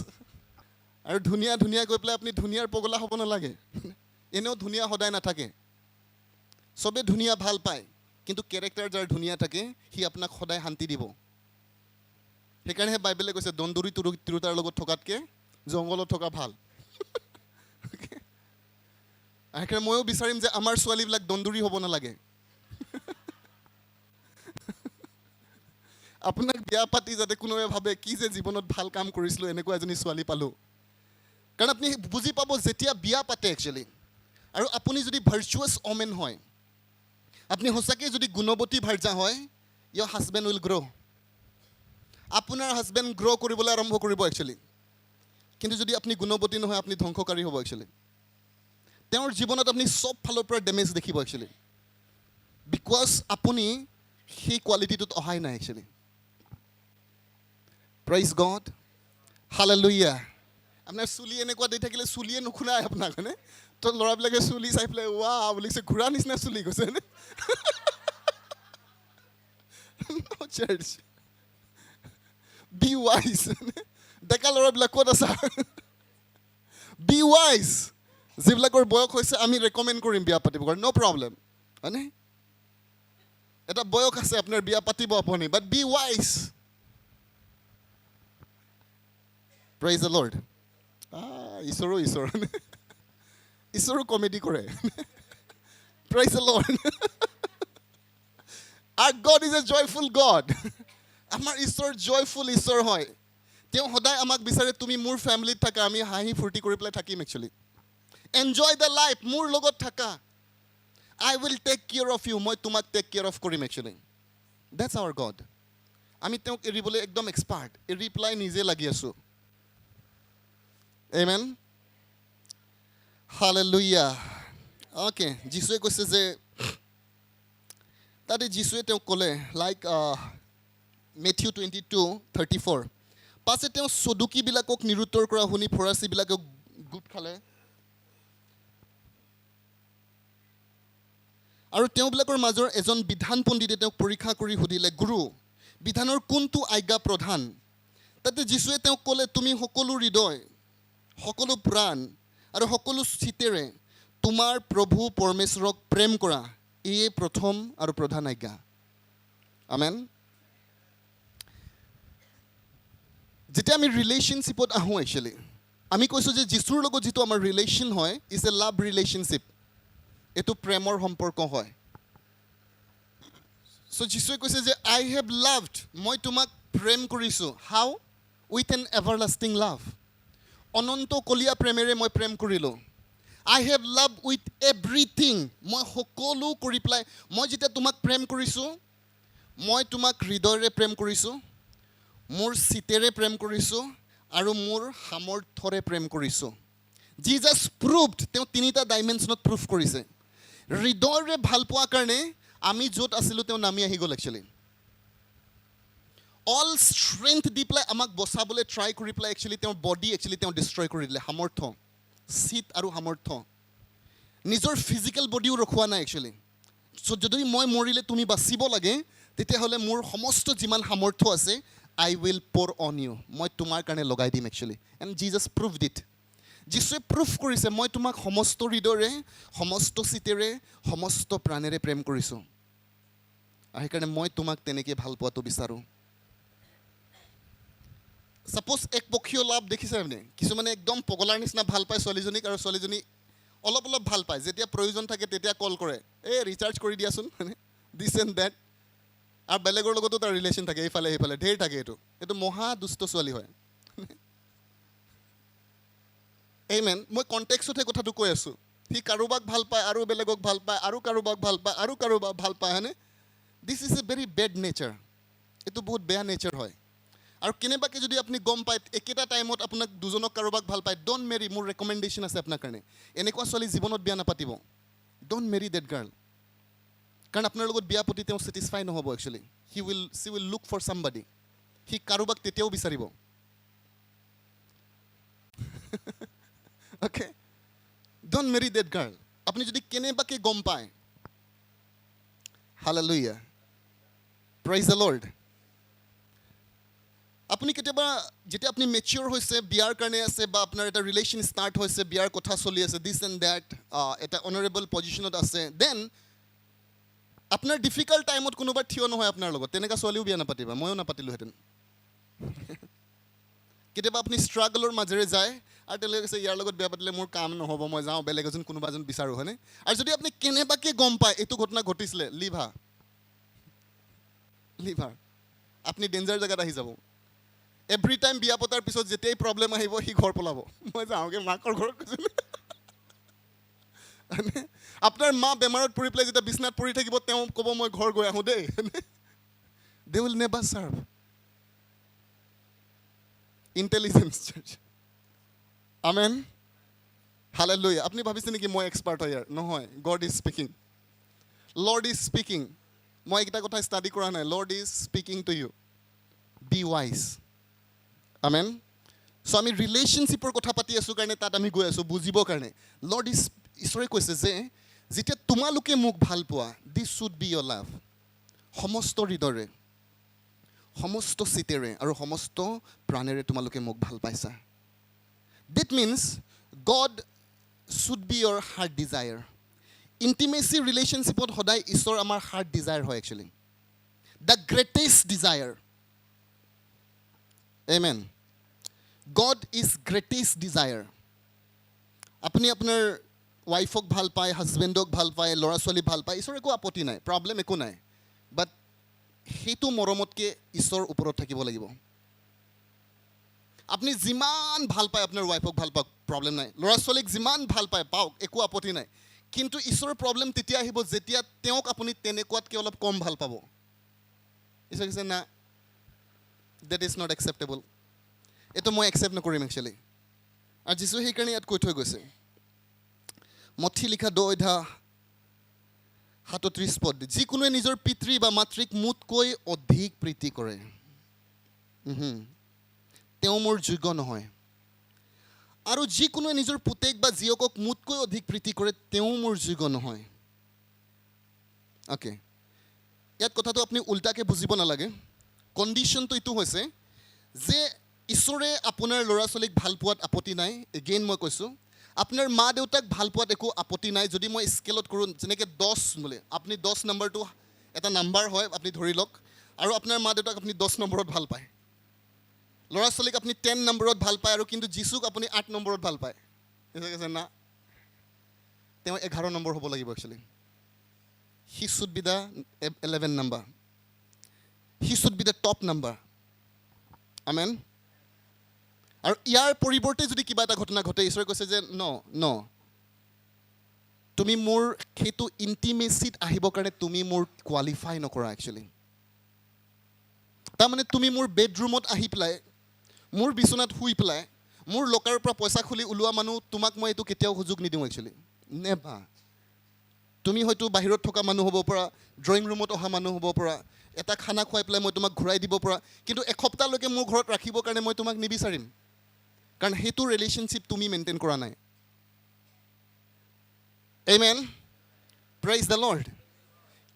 আৰু ধুনীয়া ধুনীয়া কৈ পেলাই আপুনি ধুনীয়াৰ পগলা হ'ব নালাগে এনেও ধুনীয়া সদায় নাথাকে চবে ধুনীয়া ভাল পায় কিন্তু কেৰেক্টাৰ যাৰ ধুনীয়া থাকে সি আপোনাক সদায় শান্তি দিব সেইকাৰণেহে বাইবেলে কৈছে দন্দুৰি তিৰোতাৰ লগত থকাতকৈ জংঘলত থকা ভাল সেইকাৰণে ময়ো বিচাৰিম যে আমাৰ ছোৱালীবিলাক দন্দুৰি হ'ব নালাগে আপোনাক বিয়া পাতি যাতে কোনোৱে ভাবে কি যে জীৱনত ভাল কাম কৰিছিলোঁ এনেকুৱা এজনী ছোৱালী পালোঁ কাৰণ আপুনি বুজি পাব যেতিয়া বিয়া পাতে একচুৱেলি আৰু আপুনি যদি ভাৰ্চুৱাছ অমেন হয় আপুনি সঁচাকৈ যদি গুণৱতী ভাৰ্যা হয় ইয়ৰ হাজবেণ্ড উইল গ্ৰ' আপোনাৰ হাজবেণ্ড গ্ৰ' কৰিবলৈ আৰম্ভ কৰিব একচুৱেলি কিন্তু যদি আপুনি গুণৱতী নহয় আপুনি ধ্বংসকাৰী হ'ব একচুৱেলি তেওঁৰ জীৱনত আপুনি চব ফালৰ পৰা ডেমেজ দেখিব একচুৱেলি বিকজ আপুনি সেই কোৱালিটিটোত অহাই নাই একচুৱেলি প্ৰেইজ গড হালেলুয়া আপোনাৰ চুলি এনেকুৱা দি থাকিলে চুলিয়ে নুখুনাই আপোনাক হয়নে তো ল'ৰাবিলাকে চুলি চাই পেলাই ৱা বুলি কৈছে ঘূৰা নিচিনা চুলি কৈছে হয়নে চাৰ্চ বি ৱাইজ ডেকা ল'ৰাবিলাক ক'ত আছা বি ৱাইজ যিবিলাকৰ বয়স হৈছে আমি ৰেকমেণ্ড কৰিম বিয়া পাতিব কাৰণে ন' প্ৰব্লেম হয়নে এটা বয়স আছে আপোনাৰ বিয়া পাতিব আপুনি but be wise praise the Lord ঈশ্বৰো ঈশ্বৰো কমেডি কৰে praise the Lord our God is a joyful God আমাৰ ঈশ্বৰ জয়ফুল ঈশ্বৰ হয় তেওঁ সদায় আমাক বিচাৰে তুমি মোৰ ফেমিলিত থাকা আমি হাঁহি ফূৰ্তি কৰি পেলাই থাকিম একচুৱেলি এনজয় দ্য লাইফ মোৰ লগত থাকা I will take care of you মই তোমাক টেক কেয়াৰ অফ কৰিম একচুৱেলি ডেটছ আৱাৰ গড আমি তেওঁক এৰিবলৈ একদম এক্সপাৰ্ট এৰি পেলাই নিজে লাগি আছোঁ Amen. Hallelujah. Okay. যিশুৱে কৈছে যে তাতে যিশুৱে তেওঁক ক'লে লাইক মেথিউ 22:34 পাছে তেওঁ সদুকীবিলাকক নিৰুত্তৰ কৰা শুনি ফৰাচীবিলাকক গোট খালে আৰু তেওঁবিলাকৰ মাজৰ এজন বিধান পণ্ডিতে তেওঁক পৰীক্ষা কৰি সুধিলে গুৰু বিধানৰ কোনটো আজ্ঞা প্ৰধান তাতে যিশুৱে তেওঁক ক'লে তুমি সকলো হৃদয় সকলো প্ৰাণ আৰু সকলো চিতেৰে তোমাৰ প্ৰভু পৰমেশ্বৰক প্ৰেম কৰা এয়ে প্ৰথম আৰু প্ৰধান আজ্ঞা আমেন যেতিয়া আমি ৰিলেশ্যনশ্বিপত আহোঁ একচুৱেলি আমি কৈছোঁ যে যীশুৰ লগত যিটো আমাৰ ৰিলেশ্যন হয় ইজ এ লাভ ৰিলেশ্যনশ্বিপ এইটো প্ৰেমৰ সম্পৰ্ক হয় চ' যীশুৱে কৈছে যে আই হেভ লাভড মই তোমাক প্ৰেম কৰিছোঁ হাউ উইথ এন এভাৰলাষ্টিং লাভ অনন্ত কলীয়া প্ৰেমেৰে মই প্ৰেম কৰিলোঁ আই হেভ লাভ উইথ এভৰিথিং মই সকলো কৰি পেলাই মই যেতিয়া তোমাক প্ৰেম কৰিছোঁ মই তোমাক হৃদয়েৰে প্ৰেম কৰিছোঁ মোৰ চিতেৰে প্ৰেম কৰিছোঁ আৰু মোৰ সামৰ্থ্যৰে প্ৰেম কৰিছোঁ জিজাছ প্ৰুভড তেওঁ তিনিটা ডাইমেনশ্যনত প্ৰুভ কৰিছে হৃদয়েৰে ভাল পোৱাৰ কাৰণে আমি য'ত আছিলোঁ তেওঁ নামি আহি গ'ল একচুৱেলি অল ষ্ট্ৰেংথ দি পেলাই আমাক বচাবলৈ ট্ৰাই কৰি পেলাই একচুৱেলি তেওঁৰ বডি একচুৱেলি তেওঁ ডিষ্ট্ৰয় কৰি দিলে সামৰ্থ্য চিত আৰু সামৰ্থ্য নিজৰ ফিজিকেল বডিও ৰখোৱা নাই একচুৱেলি চ' যদি মই মৰিলে তুমি বাচিব লাগে তেতিয়াহ'লে মোৰ সমস্ত যিমান সামৰ্থ্য আছে আই উইল প'ৰ অন ইউ মই তোমাৰ কাৰণে লগাই দিম একচুৱেলি এণ্ড জিজাছ প্ৰুভড ইট যীশুৱে প্ৰুফ কৰিছে মই তোমাক সমস্ত হৃদয়েৰে সমস্ত চিতেৰে সমস্ত প্ৰাণেৰে প্ৰেম কৰিছোঁ আৰু সেইকাৰণে মই তোমাক তেনেকৈ ভাল পোৱাটো বিচাৰোঁ ছাপ'জ একপক্ষীয় লাভ দেখিছে আপুনি কিছুমানে একদম পগলাৰ নিচিনা ভাল পায় ছোৱালীজনীক আৰু ছোৱালীজনী অলপ অলপ ভাল পায় যেতিয়া প্ৰয়োজন থাকে তেতিয়া কল কৰে এই ৰিচাৰ্জ কৰি দিয়াচোন দিছ এণ্ড ডেট আৰু বেলেগৰ লগতো তাৰ ৰিলেশ্যন থাকে এইফালে সেইফালে ঢেৰ থাকে এইটো মহা দুষ্ট ছোৱালী হয় এইমেন মই কণ্টেক্সতহে কথাটো কৈ আছোঁ সি কাৰোবাক ভাল পায় আৰু বেলেগক ভাল পায় আৰু কাৰোবাক ভাল পায় আৰু কাৰোবাক ভাল পায় হয়নে this is a very bed nature এইটো বহুত বেয়া নেচাৰ হয় আৰু কেনেবাকৈ যদি আপুনি গম পায় একেটা টাইমত আপোনাক দুজনক কাৰোবাক ভাল পায় ড'ণ্ট মেৰি মোৰ ৰেকমেণ্ডেশ্যন আছে আপোনাৰ কাৰণে এনেকুৱা ছোৱালী জীৱনত বিয়া নাপাতিব ড'ণ্ট মেৰি ডেট গাৰ্ল কাৰণ আপোনাৰ লগত বিয়া পাতি তেওঁ ছেটিছফাই নহ'ব actually she will look for somebody সি কাৰোবাক তেতিয়াও বিচাৰিব okay don't marry that girl আপুনি যদি কেনেবাকৈ গম পায় হালেলুয়া প্ৰেইজ দ্য লৰ্ড আপুনি কেতিয়াবা যেতিয়া আপুনি মেচিয়ৰ হৈছে বিয়াৰ কাৰণে আছে বা আপোনাৰ এটা ৰিলেশ্যন ষ্টাৰ্ট হৈছে বিয়াৰ কথা চলি আছে দিছ এণ্ড ডেট এটা অনাৰেবল পজিশ্যনত আছে দেন আপোনাৰ ডিফিকাল্ট টাইমত কোনোবা থিয় নহয় আপোনাৰ লগত তেনেকুৱা ছোৱালীও বিয়া নাপাতিবা ময়ো নাপাতিলোহেঁতেন কেতিয়াবা আপুনি ষ্ট্ৰাগলৰ মাজেৰে যায় আৰু তেওঁলোকে কৈছে ইয়াৰ লগত বিয়া পাতিলে মোৰ কাম নহ'ব মই যাওঁ বেলেগ এজন কোনোবা এজন বিচাৰোঁ হয়নে আৰু যদি আপুনি কেনেবাকৈ গম পায় এইটো ঘটনা ঘটিছিলে লিভা আপুনি ডেঞ্জাৰ জেগাত আহি যাব এভৰি টাইম বিয়া পতাৰ পিছত যেতিয়াই প্ৰব্লেম আহিব সি ঘৰ পলাব মই যাওঁগৈ মাকৰ ঘৰত কৈছোঁ আপোনাৰ মা বেমাৰত পৰি পেলাই যেতিয়া বিচনাত পৰি থাকিব তেওঁ ক'ব মই ঘৰ গৈ আহোঁ দেই they will never serve intelligence church amen hallelujah আপুনি ভাবিছে নেকি মই এক্সপাৰ্ট হয় ইয়াৰ নহয় God is speaking Lord is speaking মই এইকেইটা কথা ষ্টাডি কৰা নাই Lord is speaking to you be wise amen so' আমি ৰিলেশ্যনশ্বিপৰ কথা পাতি আছোঁ কাৰণে তাত আমি গৈ আছোঁ বুজিবৰ কাৰণে লৰ্ড ঈশ্বৰে কৈছে যে যেতিয়া তোমালোকে মোক ভাল পোৱা দিছ শুড বি ইয়ৰ লাভ সমস্ত হৃদয়েৰে সমস্ত চিতেৰে আৰু সমস্ত প্ৰাণেৰে তোমালোকে মোক ভাল পাইছা that means God should be your heart desire intimacy ৰিলেশ্যনশ্বিপত সদায় ঈশ্বৰ আমাৰ হাৰ্ট ডিজায়াৰ হয় actually the greatest desire Amen. God is greatest desire. আপুনি আপোনাৰ ৱাইফক ভাল পায় হাজবেণ্ডক ভাল পায় ল'ৰা ছোৱালী ভাল পায় ঈশ্বৰৰ একো আপত্তি নাই প্ৰব্লেম একো নাই বাট সেইটো মৰমতকৈ ঈশ্বৰৰ ওপৰত থাকিব লাগিব আপুনি যিমান ভাল পায় আপোনাৰ ৱাইফক ভাল পাওক প্ৰব্লেম নাই ল'ৰা ছোৱালীক যিমান ভাল পায় পাওক একো আপত্তি নাই কিন্তু ঈশ্বৰৰ প্ৰব্লেম তেতিয়া আহিব যেতিয়া তেওঁক আপুনি তেনেকুৱাতকৈ অলপ কম ভাল পাব ঈশ্বৰে কৈছে না that is not acceptable এইটো মই একচেপ্ট নকৰিম একচুৱেলি আৰু যীশুৱে সেইকাৰণে ইয়াত কৈ থৈ গৈছে মথি লিখা 2 অধ্যায় 37 পদ যিকোনোৱে নিজৰ পিতৃ বা মাতৃক মোতকৈ অধিক প্ৰীতি কৰে তেওঁ মোৰ যোগ্য নহয় আৰু যিকোনোৱে নিজৰ পুতেক বা জীয়কক মোতকৈ অধিক প্ৰীতি কৰে তেওঁ মোৰ যোগ্য নহয় অ'কে ইয়াত কথাটো আপুনি উল্টাকৈ বুজিব নালাগে কণ্ডিশ্যনটো এইটো হৈছে যে ঈশ্বৰে আপোনাৰ ল'ৰা ছোৱালীক ভাল পোৱাত আপত্তি নাই এগেইন মই কৈছোঁ আপোনাৰ মা দেউতাক ভাল পোৱাত একো আপত্তি নাই যদি মই স্কেলত কৰোঁ যেনেকৈ 10 বোলে আপুনি 10 নম্বৰটো এটা নাম্বাৰ হয় আপুনি ধৰি লওক আৰু আপোনাৰ মা দেউতাক আপুনি 10 নম্বৰত ভাল পায় ল'ৰা ছোৱালীক আপুনি 10 নম্বৰত ভাল পায় আৰু কিন্তু যীশুক আপুনি 8 নম্বৰত ভাল পায় কৈছে না তেওঁ 11 নম্বৰ হ'ব লাগিব actually he should be the 11 number He should be the top number. Amen. আৰু ইয়াৰ পৰিৱৰ্তে যদি কিবা এটা ঘটনা ঘটে ঈশ্বৰে কৈছে যে ন তুমি মোৰ সেইটো ইণ্টিমেচিত আহিবৰ কাৰণে তুমি মোৰ কোৱালিফাই নকৰা একচুৱেলি তাৰমানে তুমি মোৰ বেডৰুমত আহি পেলাই মোৰ বিচনাত শুই পেলাই মোৰ লকাৰৰ পৰা পইচা খুলি ওলোৱা মানুহ তোমাক মই এইটো কেতিয়াও সুযোগ নিদিওঁ একচুৱেলি নেভা তুমি হয়তো বাহিৰত থকা মানুহ হ'ব পৰা ড্ৰয়িং ৰুমত অহা মানুহ হ'ব পৰা এটা খানা খুৱাই পেলাই মই তোমাক ঘূৰাই দিব পৰা কিন্তু এসপ্তাহলৈকে মোৰ ঘৰত ৰাখিবৰ কাৰণে মই তোমাক নিবিচাৰিম কাৰণ সেইটো ৰিলেশ্যনশ্বিপ তুমি মেইনটেইন কৰা নাই Amen. Praise the Lord.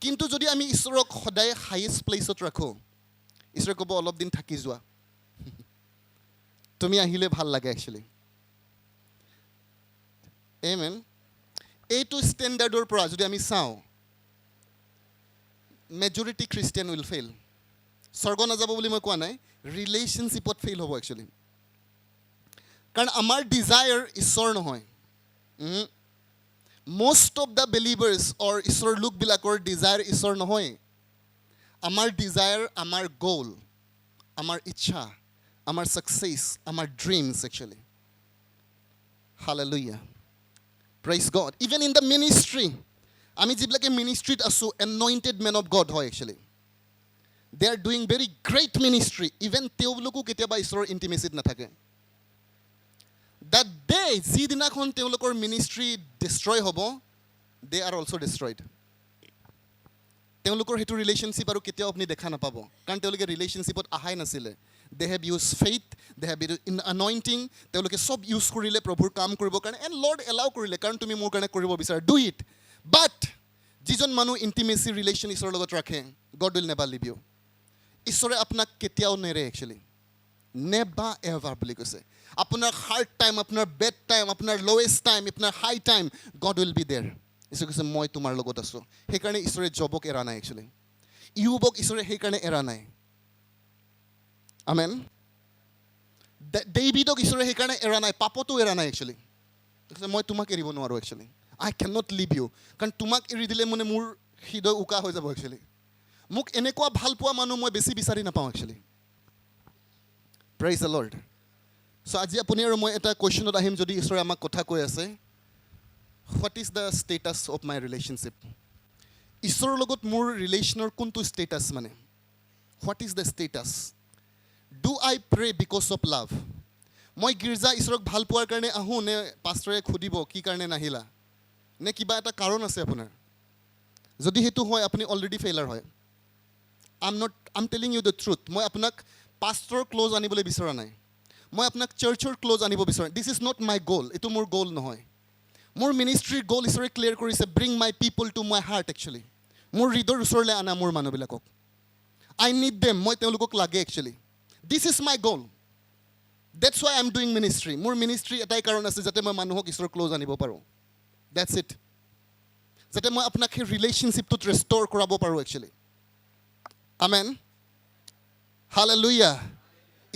কিন্তু যদি আমি ঈশ্বৰক সদায় হাইয়েষ্ট প্লেচত ৰাখোঁ, ঈশ্বৰে ক'ব অলপ দিন থাকি যোৱা, তুমি আহিলে ভাল লাগে একচুৱেলি. Amen. এইটো ষ্টেণ্ডাৰ্ডৰ পৰা যদি আমি চাওঁ, মেজৰিটি খ্ৰীষ্টিয়ান উইল ফেইল. স্বৰ্গ নাযাব বুলি মই কোৱা নাই, ৰিলেশ্যনশ্বিপত ফেইল হ'ব একচুৱেলি. কাৰণ আমাৰ ডিজায়াৰ ঈশ্বৰ নহয়. most of the believers or ঈশ্বৰ লোকবিলাকৰ ডিজায়াৰ ঈশ্বৰ নহয়. আমাৰ ডিজায়াৰ, আমাৰ গ'ল, আমাৰ ইচ্ছা, আমাৰ ছাকচেছ, আমাৰ dreams actually. Hallelujah. Praise God. Even in the ministry, আমি যিবিলাকে মিনিষ্ট্ৰীত আছোঁ, anointed men of God হয় actually. They are doing very great ministry. Even তেওঁলোকো কেতিয়াবা ঈশ্বৰৰ ইণ্টিমেচিত নাথাকে. That day, যিদিনাখন তেওঁলোকৰ মিনিষ্ট্ৰী ডিষ্ট্ৰয় হ'ব, they are also destroyed. তেওঁলোকৰ সেইটো ৰিলেশ্যনশ্বিপ আৰু কেতিয়াও আপুনি দেখা নাপাব, কাৰণ তেওঁলোকে ৰিলেশ্যনশ্বিপত আহাই নাছিলে. They have used faith, they have used anointing, তেওঁলোকে চব ইউজ কৰিলে প্ৰভুৰ কাম কৰিবৰ কাৰণে, and Lord allow কৰিলে, কাৰণ তুমি মোৰ কাৰণে কৰিব বিচাৰা, do it. But যিজন মানুহ ইণ্টিমেচি ৰিলেশ্যন ঈশ্বৰৰ লগত ৰাখে, God will never leave you. ঈশ্বৰে আপোনাক কেতিয়াও নেৰে একচুৱেলি. Never ever বুলি কৈছে. আপোনাৰ হাৰ্ড টাইম, আপোনাৰ বেড টাইম, আপোনাৰ লৱেষ্ট টাইম, আপোনাৰ হাই time, God will be there. ঈশ্বৰে কৈছে মই তোমাৰ লগত আছোঁ. সেইকাৰণে ঈশ্বৰে জবক এৰা নাই একচুৱেলি. ইয়ুবক ঈশ্বৰে সেইকাৰণে এৰা নাই. আমেন. ডেভিডক ঈশ্বৰে সেইকাৰণে এৰা নাই, পাপতো এৰা নাই একচুৱেলি. মই তোমাক এৰিব নোৱাৰোঁ actually. I cannot leave you. কাৰণ তোমাক এৰি দিলে মানে মোৰ হৃদয় উকা হৈ যাব একচুৱেলি. মোক এনেকুৱা ভাল পোৱা মানুহ মই বেছি বিচাৰি নাপাওঁ actually. Praise the Lord. So আজি আপুনি আৰু মই এটা কুৱেশ্যনত আহিম, যদি ঈশ্বৰে আমাক কথা কৈ আছে, what is the status of my relationship? ঈশ্বৰৰ লগত মোৰ ৰিলেশ্যনৰ কোনটো ষ্টেটাছ মানে? What is the status? Do I pray because of love? মই গীৰ্জা ঈশ্বৰক ভাল পোৱাৰ কাৰণে আহোঁ, নে পাষ্টৰে সুধিব কি কাৰণে নাহিলা, নে কিবা এটা কাৰণ আছে আপোনাৰ? যদি সেইটো হয়, আপুনি অলৰেডি ফেইলাৰ হয়. I'm telling you the truth. মই আপোনাক পাষ্টৰ ক্ল'জ আনিবলৈ বিচৰা নাই, মই আপোনাক চাৰ্চৰ ক্ল'জ আনিব বিচাৰোঁ. দিছ ইজ নট মাই গ'ল, এইটো মোৰ গ'ল নহয়. মোৰ মিনিষ্ট্ৰীৰ গ'ল ঈশ্বৰে ক্লিয়াৰ কৰিছে, bring my people to my heart actually. মোৰ হৃদয়ৰ ওচৰলৈ আনা মোৰ মানুহবিলাকক. আই নিড দেম, মই তেওঁলোকক লাগে একচুৱেলি. দিছ ইজ মাই গ'ল. That's Y I am doing ministry. মোৰ মিনিষ্ট্ৰী এটাই কাৰণ আছে, যাতে মই মানুহক ঈশ্বৰৰ ক্ল'জ আনিব পাৰোঁ. That's it. যাতে মই আপোনাক সেই ৰিলেশ্যনশ্বিপটোত ৰেষ্ট'ৰ কৰাব পাৰোঁ একচুৱেলি. আমেন. হালেলুয়া.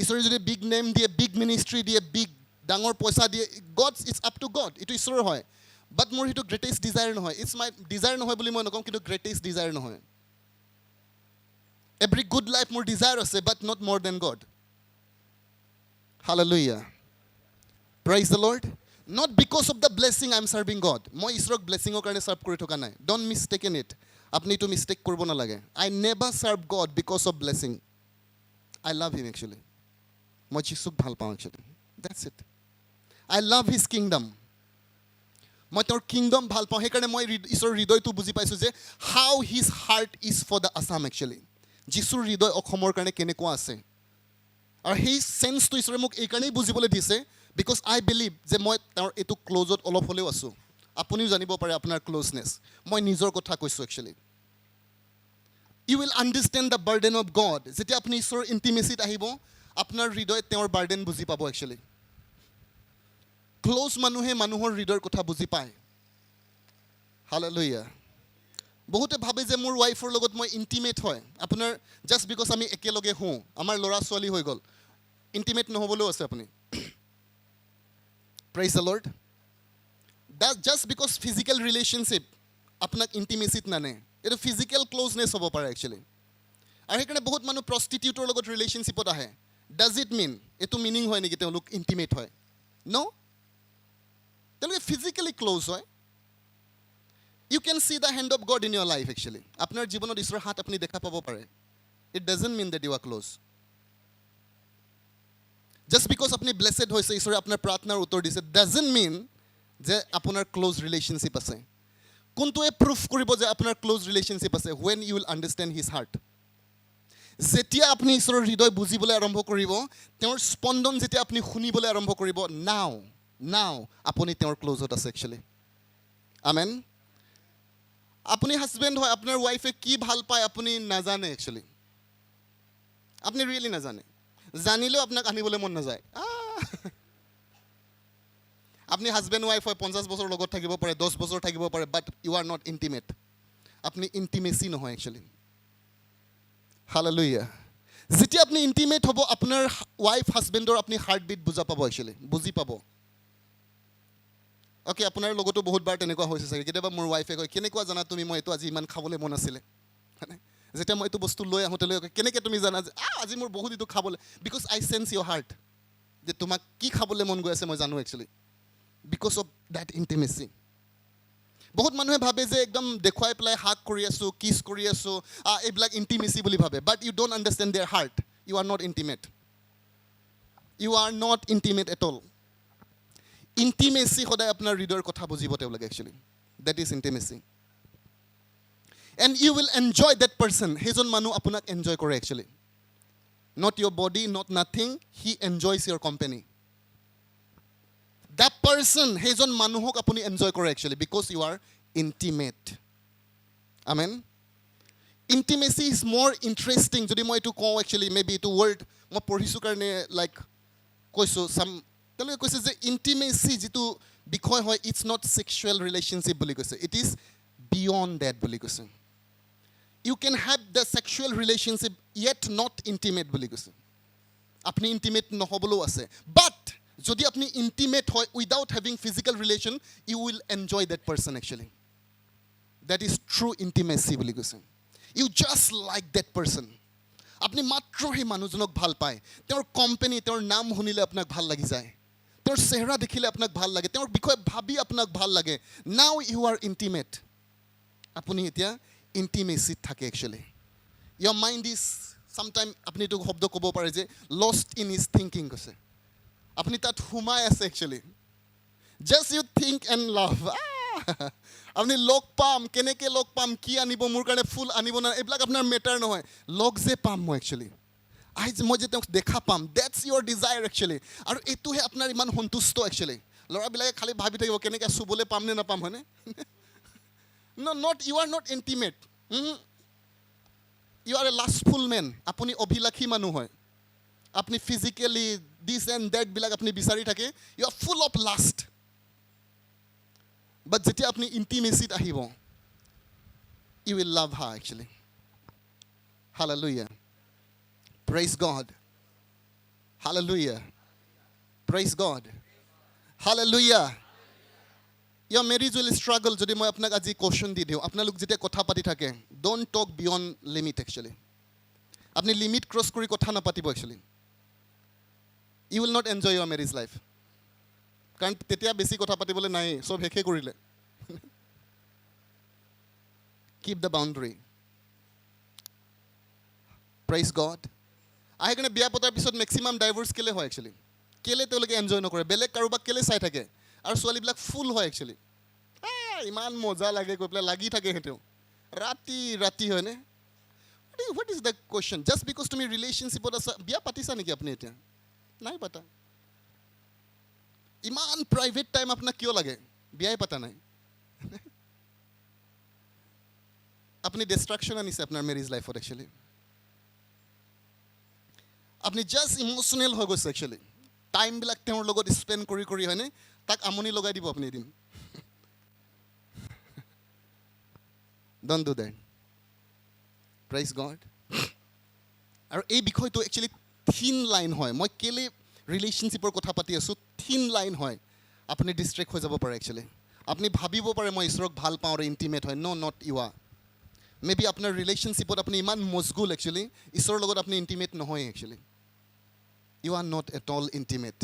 ঈশ্বৰে যদি বিগ নেম দিয়ে, বিগ মিনিষ্ট্ৰী দিয়ে, বিগ ডাঙৰ পইচা দিয়ে, God it's up to God, এইটো ঈশ্বৰৰ হয়. বাট মোৰ সেইটো গ্ৰেটেষ্ট ডিজায়াৰ নহয়. ইটছ মাই ডিজায়াৰ নহয় বুলি মই নকওঁ, কিন্তু গ্ৰেটেষ্ট ডিজায়াৰ নহয়. এভৰি গুড লাইফ মোৰ ডিজায়াৰ আছে, বাট নট মোৰ than God. Hallelujah. Praise the Lord. Not because of the blessing I am serving God. মই ঈশ্বৰক ব্লেছিঙৰ কাৰণে চাৰ্ভ কৰি থকা নাই. Don't mistake in it. আপুনি এইটো মিষ্টেক কৰিব নালাগে. I never serve God because of blessing. I love him actually. মই যীশুক ভাল পাওঁ actually. That's it. I love his kingdom. মই তেওঁৰ কিংডম ভাল পাওঁ, সেইকাৰণে মই ঈশ্বৰৰ হৃদয়টো বুজি পাইছোঁ যে how his heart is for the Assam actually. যীশুৰ হৃদয় অসমৰ কাৰণে কেনেকুৱা আছে, আৰু সেই চেন্সটো ঈশ্বৰে মোক এইকাৰণেই বুজিবলৈ দিছে, বিকজ আই বিলিভ যে মই তেওঁৰ এইটো ক্ল'জত অলপ হ'লেও আছোঁ. আপুনিও জানিব পাৰে আপোনাৰ ক্ল'জনেছ. মই নিজৰ কথা কৈছোঁ actually. You will understand the burden of God. যেতিয়া আপুনি ঈশ্বৰৰ ইণ্টিমেচিত আহিব, আপোনাৰ হৃদয়ত তেওঁৰ বাৰ্ডেন বুজি পাব একচুৱেলি. ক্ল'জ মানুহে মানুহৰ হৃদয়ৰ কথা বুজি পায়. হালেলুয়া. বহুতে ভাবে যে মোৰ ৱাইফৰ লগত মই ইণ্টিমেট হয়. আপোনাৰ জাষ্ট বিকজ আমি একেলগে হওঁ, আমাৰ ল'ৰা ছোৱালী হৈ গ'ল, ইণ্টিমেট নহ'বলৈও আছে আপুনি. Praise the Lord. That just because physical relationship আপোনাক ইণ্টিমেচিত নানে, এইটো ফিজিকেল ক্ল'জনেছ হ'ব পাৰে একচুৱেলি. আৰু সেইকাৰণে বহুত মানুহ প্ৰষ্টিটিউটৰ লগত ৰিলেশ্যনশ্বিপত আহে. ডাজ ইট মিন এইটো মিনিং হয় নেকি তেওঁলোক ইণ্টিমেট হয়? ন, তেওঁলোকে ফিজিকেলি ক্ল'জ হয়. You can see the hand of God in your life actually. আপোনাৰ জীৱনত ঈশ্বৰৰ হাত আপুনি দেখা পাব পাৰে. It doesn't mean that you are close. Just because আপুনি blessed হৈছে, ঈশ্বৰে আপোনাৰ প্ৰাৰ্থনাৰ উত্তৰ দিছে, doesn't mean যে আপোনাৰ ক্ল'জ ৰিলেশ্যনশ্বিপ আছে. কোনটোৱে প্ৰুফ কৰিব যে আপোনাৰ ক্ল'জ ৰিলেশ্যনশ্বিপ আছে? When you will understand his heart. যেতিয়া আপুনি ঈশ্বৰৰ হৃদয় বুজিবলৈ আৰম্ভ কৰিব, তেওঁৰ স্পন্দন যেতিয়া আপুনি শুনিবলৈ আৰম্ভ কৰিব, now আপুনি তেওঁৰ ক্ল'জত আছে একচুৱেলি. আমেন আপুনি হাজবেণ্ড হয় আপোনাৰ ৱাইফে কি ভাল পায় আপুনি নাজানে একচুৱেলি আপুনি ৰিয়েলি নাজানে জানিলেও আপোনাক আনিবলৈ মন নাযায় আপুনি হাজবেণ্ড ৱাইফ হয় 50 বছৰ লগত থাকিব পাৰে 10 বছৰ থাকিব পাৰে বাট ইউ আৰ নট ইণ্টিমেট আপুনি ইণ্টিমেচি নহয় একচুৱেলি হালেলুয়া যেতিয়া আপুনি ইণ্টিমেট হ'ব আপোনাৰ ৱাইফ হাজবেণ্ডৰ আপুনি হাৰ্টবিট বুজি পাব অ'কে আপোনাৰ লগতো বহুতবাৰ তেনেকুৱা হৈছে চাগে কেতিয়াবা মোৰ ৱাইফে কয় কেনেকুৱা জানা তুমি মই এইটো আজি ইমান খাবলৈ মন আছিলে যেতিয়া মই এইটো বস্তু লৈ আহোঁ তেওঁলোকে কেনেকৈ তুমি জানা যে আজি মোৰ বহুত এইটো খাবলৈ because I sense your heart যে তোমাক কি খাবলৈ মন গৈ আছে মই জানো actually because of that intimacy বহুত মানুহে ভাবে যে একদম দেখুৱাই পেলাই হাক কৰি আছোঁ কিছ কৰি আছোঁ এইবিলাক ইণ্টিমেচি বুলি ভাবে but you don't understand their heart you are not intimate at all intimacy সদায় আপোনাৰ হৃদয়ৰ কথা বুজিব তেওঁলোকে actually that is intimacy and you will enjoy that person সেইজন মানুহ আপোনাক এনজয় কৰে actually not your body not nothing he enjoys your company that person সেইজন মানুহক আপুনি এনজয় কৰে actually because you are intimate amen intimacy is মোৰ ইণ্টাৰেষ্টিং যদি মই এইটো কওঁ একচুৱেলি মে বি এইটো ৱৰ্ড মই পঢ়িছোঁ কাৰণে লাইক কৈছোঁ তেওঁলোকে কৈছে যে ইণ্টিমেচি যিটো বিষয় হয় ইটছ নট ছেক্সুৱেল ৰিলেশ্যনশ্বিপ বুলি কৈছে ইট ইজ বিয়ণ্ড ডেট বুলি কৈছে you can have the sexual relationship yet not intimate বুলি কৈছে আপুনি ইণ্টিমেট নহ'বলৈও আছে বাট যদি আপুনি ইণ্টিমেট হয় without having physical relation you will enjoy that person actually that is true intimacy বুলি কৈছে you just like that person আপুনি মাত্ৰ সেই মানুহজনক ভাল পায় তেওঁৰ কোম্পানী তেওঁৰ নাম শুনিলে আপোনাক ভাল লাগি যায় তেওঁৰ চেহেৰা দেখিলে আপোনাক ভাল লাগে তেওঁৰ বিষয়ে ভাবি আপোনাক ভাল লাগে নাও ইউ আৰ ইণ্টিমেট আপুনি এতিয়া ইণ্টিমেচিত থাকে actually your mind is sometime আপুনি এইটো শব্দ ক'ব পাৰে যে লষ্ট ইন হিজ থিংকিং কৈছে আপুনি তাত সোমাই আছে actually just you think and love আপুনি লগ পাম কেনেকৈ লগ পাম কি আনিব মোৰ কাৰণে ফুল আনিব না এইবিলাক আপোনাৰ মেটাৰ নহয় লগ যে পাম মই একচুৱেলি মই যে তেওঁক দেখা পাম ডেটছ ইয়ৰ ডিজায়াৰ একচুৱেলি আৰু এইটোহে আপোনাৰ ইমান সন্তুষ্ট একচুৱেলি ল'ৰাবিলাকে খালি ভাবি থাকিব কেনেকৈ চুবলৈ পাম নে নাপাম হয়নে you are not intimate you are a lustful man আপুনি অভিলাষী মানুহ হয় আপুনি ফিজিকেলি দিছ এণ্ড ডেটবিলাক আপুনি বিচাৰি থাকে you are full of lust but যেতিয়া আপুনি ইণ্টিমেচিত আহিব you will love her actually hallelujah praise God hallelujah praise God hallelujah your marriage will struggle যদি মই আপোনাক আজি কোৱেশ্চন দি দিওঁ আপোনালোক যেতিয়া কথা পাতি থাকে don't talk beyond limit actually আপুনি লিমিট ক্ৰছ কৰি কথা নাপাতিব actually you will not enjoy your marriage life কাৰণ তেতিয়া বেছি কথা পাতিবলৈ নাই সব শেষে কৰিলে keep the boundary praise God আহে কাৰণে বিয়া পতাৰ পিছত মেক্সিমাম ডাইভৰ্চ কেলে হয় একচুৱেলি কেলে তেওঁলোকে এনজয় নকৰে বেলেগ কাৰোবাক কেলে চাই থাকে আৰু ছোৱালীবিলাক ফুল হয় একচুৱেলি ইমান মজা লাগে গৈ পেলাই লাগি থাকে সিহঁতেও ৰাতি হয়নে what is the question just because তুমি ৰিলেশ্যনশ্বিপত আছা বিয়া পাতিছা নেকি আপুনি এতিয়া নাই পাতা ইমান প্ৰাইভেট টাইম আপোনাক কিয় লাগে বিয়াই পাতা নাই আপুনি ডিষ্ট্ৰাকশ্যন আনিছে আপোনাৰ মেৰিজ লাইফত একচুৱেলি আপুনি জাষ্ট ইম'চনেল হৈ গৈছে একচুৱেলি টাইমবিলাক তেওঁৰ লগত স্পেণ্ড কৰি হয়নে তাক আমনি লগাই দিব আপুনি এদিন don't do that praise god আৰু এই বিষয়টো একচুৱেলি থিন লাইন হয় মই কেলে ৰিলেশ্যনশ্বিপৰ কথা পাতি আছোঁ থিন লাইন হয় আপুনি ডিষ্ট্ৰেক্ট হৈ যাব পাৰে একচুৱেলি আপুনি ভাবিব পাৰে মই ঈশ্বৰক ভাল পাওঁ আৰু ইণ্টিমেট হয় not you are maybe আপোনাৰ ৰিলেশ্যনশ্বিপত আপুনি ইমান মজগুল একচুৱেলি ঈশ্বৰৰ লগত আপুনি ইণ্টিমেট নহয় actually you are not at all intimate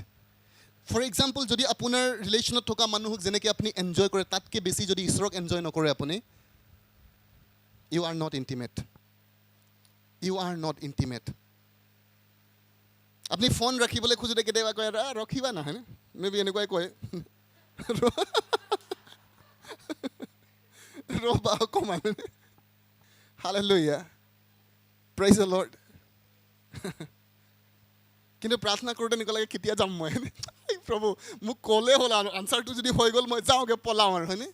for example যদি আপোনাৰ ৰিলেশ্যনত থকা মানুহক যেনেকৈ আপুনি এনজয় কৰে তাতকৈ বেছি যদি ঈশ্বৰক এনজয় নকৰে আপুনি you are not intimate you are not intimate আপুনি ফোন ৰাখিবলৈ খোজোতে কেতিয়াবা কয় ৰখিবা নহয় মে বি এনেকুৱাই কয় ৰ'বা অকণমান হালেলুয়া প্ৰেইজ দ্য লৰ্ড কিন্তু প্ৰাৰ্থনা কৰোঁতে এনেকুৱা লাগে কেতিয়া যাম মই প্ৰভু মোক ক'লে হ'ল আৰু আনচাৰটো যদি হৈ গ'ল মই যাওঁগৈ পলাওঁ আৰু হয়নে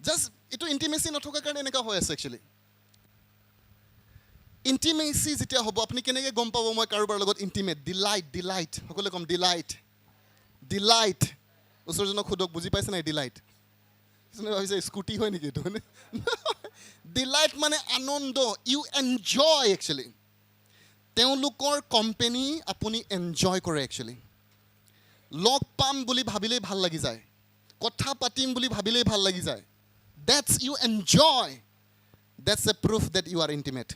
জাষ্ট এইটো ইণ্টিমেচি নথকাৰ কাৰণে এনেকুৱা হৈ আছে একচুৱেলি ইণ্টিমেচি যেতিয়া হ'ব আপুনি কেনেকৈ গম পাব মই কাৰোবাৰ লগত ইণ্টিমেট ডিলাইট সকলোৱে ক'ম ডিলাইট ওচৰজনক সোধক বুজি পাইছে নাই ডিলাইট ভাবিছে স্কুটি হয় নেকি এইটো ডিলাইট মানে আনন্দ ইউ এনজয় একচুৱেলি তেওঁলোকৰ কোম্পানী আপুনি এনজয় কৰে একচুৱেলি লগ পাম বুলি ভাবিলেই ভাল লাগি যায় কথা পাতিম বুলি ভাবিলেই ভাল লাগি যায় that's you enjoy that's a proof that you are intimate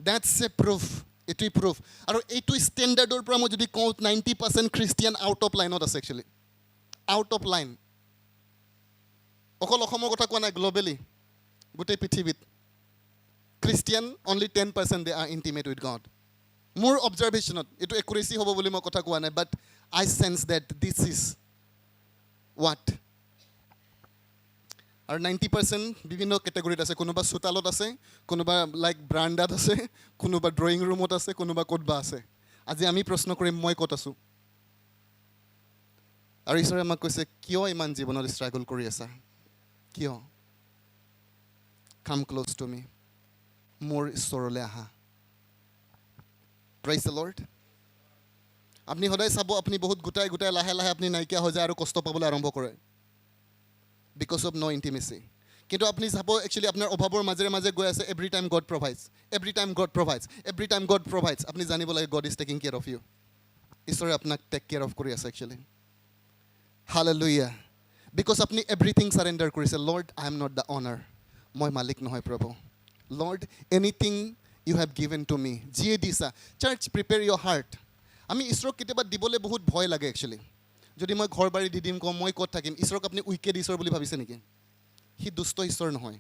that's a proof এটোই proof আৰু এইটো ষ্টেণ্ডাৰ্ডৰ পৰা মই যদি কওঁ 90% খ্ৰীষ্টিয়ান আউট অফ লাইনত আছে একচুৱেলি আউট অফ লাইন অকল অসমৰ কথা কোৱা নাই গ্ল'বেলি গোটেই পৃথিৱীত Christian only 10% they are intimate with God মোৰ অবজাৰভেশ্যনত এইটো একুৰেচি হ'ব বুলি মই কথা কোৱা নাই বাট I sense that this is what আৰু 90% বিভিন্ন কেটেগৰীত আছে কোনোবা চোতালত আছে কোনোবা লাইক ব্ৰাণ্ডাত আছে কোনোবা ড্ৰয়িং ৰুমত আছে কোনোবা ক'তবা আছে আজি আমি প্ৰশ্ন কৰিম মই ক'ত আছোঁ আৰু ঈশ্বৰে আমাক কৈছে কিয় ইমান জীৱনত ষ্ট্ৰাগল কৰি আছা কিয় কাম ক্ল'জ টু মি মোৰ ঈশ্বৰলৈ আহা প্ৰেইজ দ্য লৰ্ড আপুনি সদায় চাব আপুনি বহুত গোটাই লাহে লাহে আপুনি নাইকিয়া হৈ যায় আৰু কষ্ট পাবলৈ আৰম্ভ কৰে বিকজ অফ ন' ইণ্টিমেচি কিন্তু আপুনি চাব একচুৱেলি আপোনাৰ অভাৱৰ মাজে গৈ আছে এভৰি টাইম গড প্ৰভাইডছ আপুনি জানিব লাগে God is taking care of you ঈশ্বৰে আপোনাক টেক কেয়াৰ অফ কৰি আছে একচুৱেলি হালেলুয়া বিকজ আপুনি এভৰিথিং চাৰেণ্ডাৰ কৰিছে Lord I am not the owner মই মালিক নহয় প্ৰভু Lord anything you have given to me যিয়ে দিছা চাৰ্চ প্ৰিপেয়াৰ ইয়ৰ হাৰ্ট আমি ঈশ্বৰক কেতিয়াবা দিবলৈ বহুত ভয় লাগে একচুৱেলি যদি মই ঘৰ বাৰী দি দিম কওঁ মই ক'ত থাকিম ঈশ্বৰক আপুনি উইকেড ঈশ্বৰ বুলি ভাবিছে নেকি সি দুষ্ট ঈশ্বৰ নহয়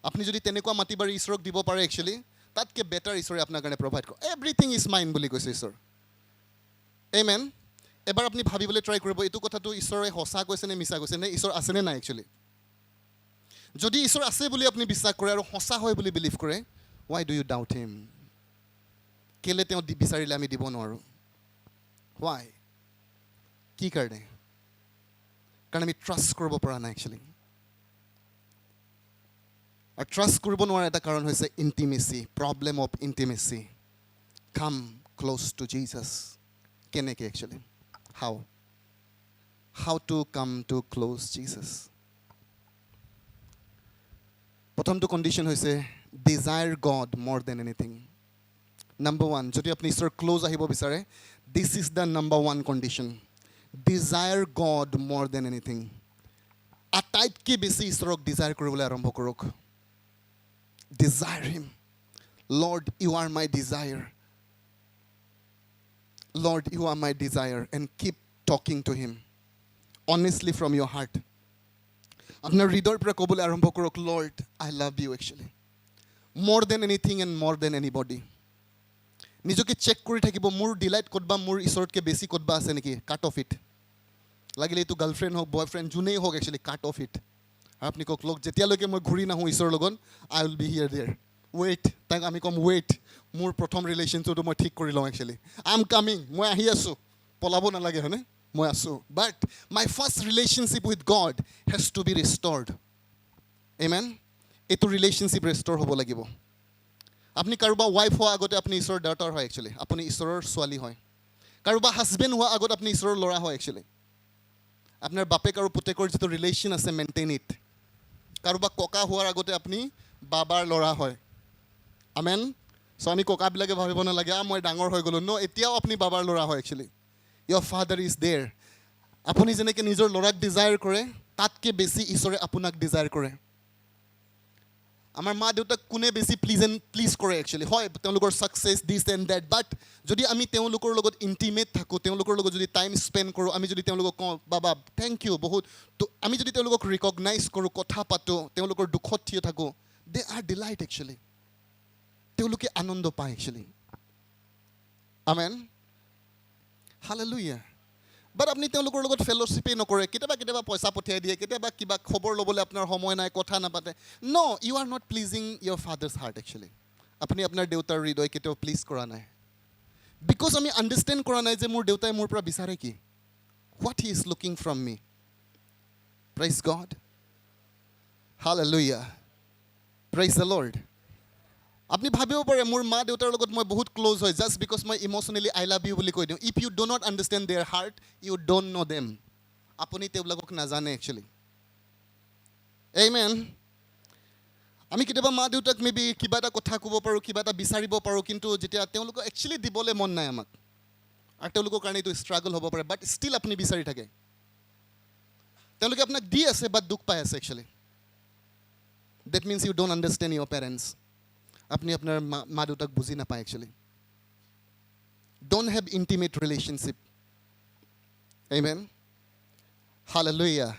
আপুনি যদি তেনেকুৱা মাটি বাৰী ঈশ্বৰক দিব পাৰে একচুৱেলি তাতকৈ বেটাৰ ঈশ্বৰে আপোনাৰ কাৰণে প্ৰভাইড কৰে এভৰিথিং ইজ মাইন বুলি কৈছে ঈশ্বৰ আমেন এবাৰ আপুনি ভাবিবলৈ ট্ৰাই কৰিব এইটো কথাটো ঈশ্বৰে সঁচা কৈছে নে মিছা কৈছে নে ঈশ্বৰ আছেনে নাই একচুৱেলি যদি ঈশ্বৰ আছে বুলি আপুনি বিশ্বাস কৰে আৰু সঁচা হয় বুলি বিলিভ কৰে ৱাই ডু ইউ ডাউট হিম কেলৈ তেওঁ বিচাৰিলে আমি দিব নোৱাৰোঁ ৱাই কি কাৰণে কাৰণ আমি ট্ৰাষ্ট কৰিব পৰা নাই একচুৱেলি আৰু ট্ৰাষ্ট কৰিব নোৱাৰা এটা কাৰণ হৈছে intimacy problem of intimacy come close to Jesus কেনেকৈ actually how to come to close Jesus প্ৰথমটো কণ্ডিশ্যন হৈছে desire God more than anything number 1 যদি আপুনি ঈশ্বৰ ক্ল'জ আহিব বিচাৰে this is the number 1 condition desire God more than anything আটাইতকৈ বেছি ঈশ্বৰক ডিজায়াৰ কৰিবলৈ আৰম্ভ কৰক desire him Lord you are my desire Lord, you are my desire and keep talking to him honestly from your heart. আপোনাৰ হৃদয়ৰ পৰা ক'বলৈ আৰম্ভ কৰক Lord, I love you actually. More than anything and more than anybody. নিজকে চেক কৰি থাকিব মোৰ ডিলাইট ক'তবা মোৰ ঈশ্বৰতকৈ বেছি ক'তবা আছে নেকি কাট অফ ইট লাগিলে এইটো গাৰ্লফ্ৰেণ্ড হওক বয়ফ্ৰেণ্ড যোনেই হওক একচুৱেলি কাট অফ ইট আৰু আপুনি কওক লগ যেতিয়ালৈকে মই ঘূৰি নাহোঁ ঈশ্বৰৰ লগত I will be here there wait তাক আমি ক'ম ৱেইট মোৰ প্ৰথম ৰিলেশ্যনটোতো মই ঠিক কৰি লওঁ একচুৱেলি আই এম কামিং মই আহি আছোঁ পলাব নালাগে হয়নে মই আছোঁ but my first relationship with God has to be restored amen এইটো ৰিলেশ্যনশ্বিপ ৰেষ্টৰ হ'ব লাগিব আপুনি কাৰোবাৰ ৱাইফ হোৱা আগতে আপুনি ঈশ্বৰৰ ডাউটাৰ হয় একচুৱেলি আপুনি ঈশ্বৰৰ ছোৱালী হয় কাৰোবাৰ হাজবেণ্ড হোৱা আগত আপুনি ঈশ্বৰৰ ল'ৰা হয় একচুৱেলি আপোনাৰ বাপেক আৰু পুতেকৰ যিটো ৰিলেশ্যন আছে মেইনটেইন ইট কাৰোবাৰ ককা হোৱাৰ আগতে আপুনি বাবাৰ ল'ৰা হয় আমেন চ' আমি ককাবিলাকে ভাবিব নালাগে মই ডাঙৰ হৈ গ'লোঁ ন এতিয়াও আপুনি বাবাৰ ল'ৰা হয় একচুৱেলি ইয়ৰ ফাদাৰ ইজ দেৰ আপুনি যেনেকৈ নিজৰ ল'ৰাক ডিজায়াৰ কৰে তাতকৈ বেছি ঈশ্বৰে আপোনাক ডিজায়াৰ কৰে আমাৰ মা দেউতাক কোনে বেছি প্লিজ কৰে একচুৱেলি হয় তেওঁলোকৰ ছাকচেছ দিছ এণ্ড ডেট বাট যদি আমি তেওঁলোকৰ লগত ইণ্টিমেট থাকোঁ তেওঁলোকৰ লগত যদি টাইম স্পেণ্ড কৰোঁ আমি যদি তেওঁলোকক কওঁ বাবা থেংক ইউ বহুত আমি যদি তেওঁলোকক ৰিকগনাইজ কৰোঁ কথা পাতোঁ তেওঁলোকৰ দুখত থিয় থাকোঁ দে আৰ ডিলাইট একচুৱেলি তেওঁলোকে আনন্দ পায় একচুৱেলি আমেন হালেলুয়া বাট আপুনি তেওঁলোকৰ লগত ফেল'শ্বিপেই নকৰে কেতিয়াবা পইচা পঠিয়াই দিয়ে কেতিয়াবা কিবা খবৰ ল'বলৈ আপোনাৰ সময় নাই কথা নাপাতে ন you are not pleasing your father's heart actually আপুনি আপোনাৰ দেউতাৰ হৃদয় কেতিয়াও প্লিজ কৰা নাই বিকজ আমি আণ্ডাৰষ্টেণ্ড কৰা নাই যে মোৰ দেউতাই মোৰ পৰা বিচাৰে কি what he is looking from me praise god Hallelujah. Praise the Lord. আপুনি ভাবিব পাৰে মোৰ মা দেউতাৰ লগত মই বহুত ক্লোজ হয় জাষ্ট বিকজ মই ইম'চনেলি আই লাভ ইউ বুলি কৈ দিওঁ if you do not understand their heart you don't know' them আপুনি তেওঁলোকক নাজানে একচুৱেলি Amen. আমি কেতিয়াবা মা দেউতাক মেবি কিবা এটা কথা ক'ব পাৰোঁ কিবা এটা বিচাৰিব পাৰোঁ কিন্তু যেতিয়া তেওঁলোকক একচুৱেলি দিবলৈ মন নাই আমাক আৰু তেওঁলোকৰ কাৰণে এইটো ষ্ট্ৰাগল হ'ব পাৰে বাট ষ্টিল আপুনি বিচাৰি থাকে তেওঁলোকে আপোনাক দি আছে বাট দুখ পাই আছে actually that means you don't understand your parents আপুনি আপোনাৰ মা দেউতাক বুজি নাপায় actually don't have intimate relationship Amen. Hallelujah.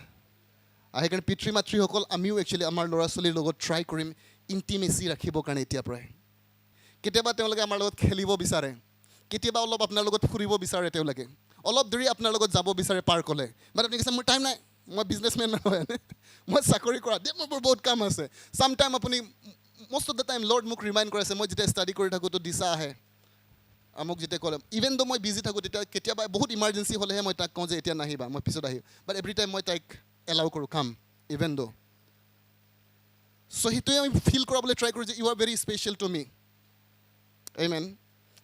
সেইকাৰণে পিতৃ মাতৃসকল আমিও একচুৱেলি আমাৰ ল'ৰা ছোৱালীৰ লগত ট্ৰাই কৰিম ইণ্টিমেচি ৰাখিবৰ কাৰণে এতিয়াৰ পৰাই কেতিয়াবা তেওঁলোকে আমাৰ লগত খেলিব বিচাৰে কেতিয়াবা অলপ আপোনাৰ লগত ফুৰিব বিচাৰে তেওঁলোকে অলপ দেৰি আপোনাৰ লগত যাব বিচাৰে পাৰ্কলৈ বাট আপুনি কৈছে মোৰ টাইম নাই মই বিজনেছমেন নহয় মই চাকৰি কৰা দে মোৰ বহুত কাম আছে চামটাইম আপুনি most of the time Lord মোক ৰিমাইণ্ড কৰাইছে মই যেতিয়া ষ্টাডি কৰি থাকোঁ তো দিশা আহে মোক যেতিয়া ক'লে ইভেন দ' মই বিজি থাকোঁ তেতিয়া কেতিয়াবা বহুত ইমাৰ্জেঞ্চি হ'লেহে মই তাক কওঁ যে এতিয়া নাহিবা মই পিছত আহিম বাট এভৰি টাইম মই তাইক এলাউ কৰোঁ কাম ইভেন দ' চ' সেইটোৱে আমি ফিল কৰাবলৈ ট্ৰাই কৰোঁ যে you are very special to me Amen.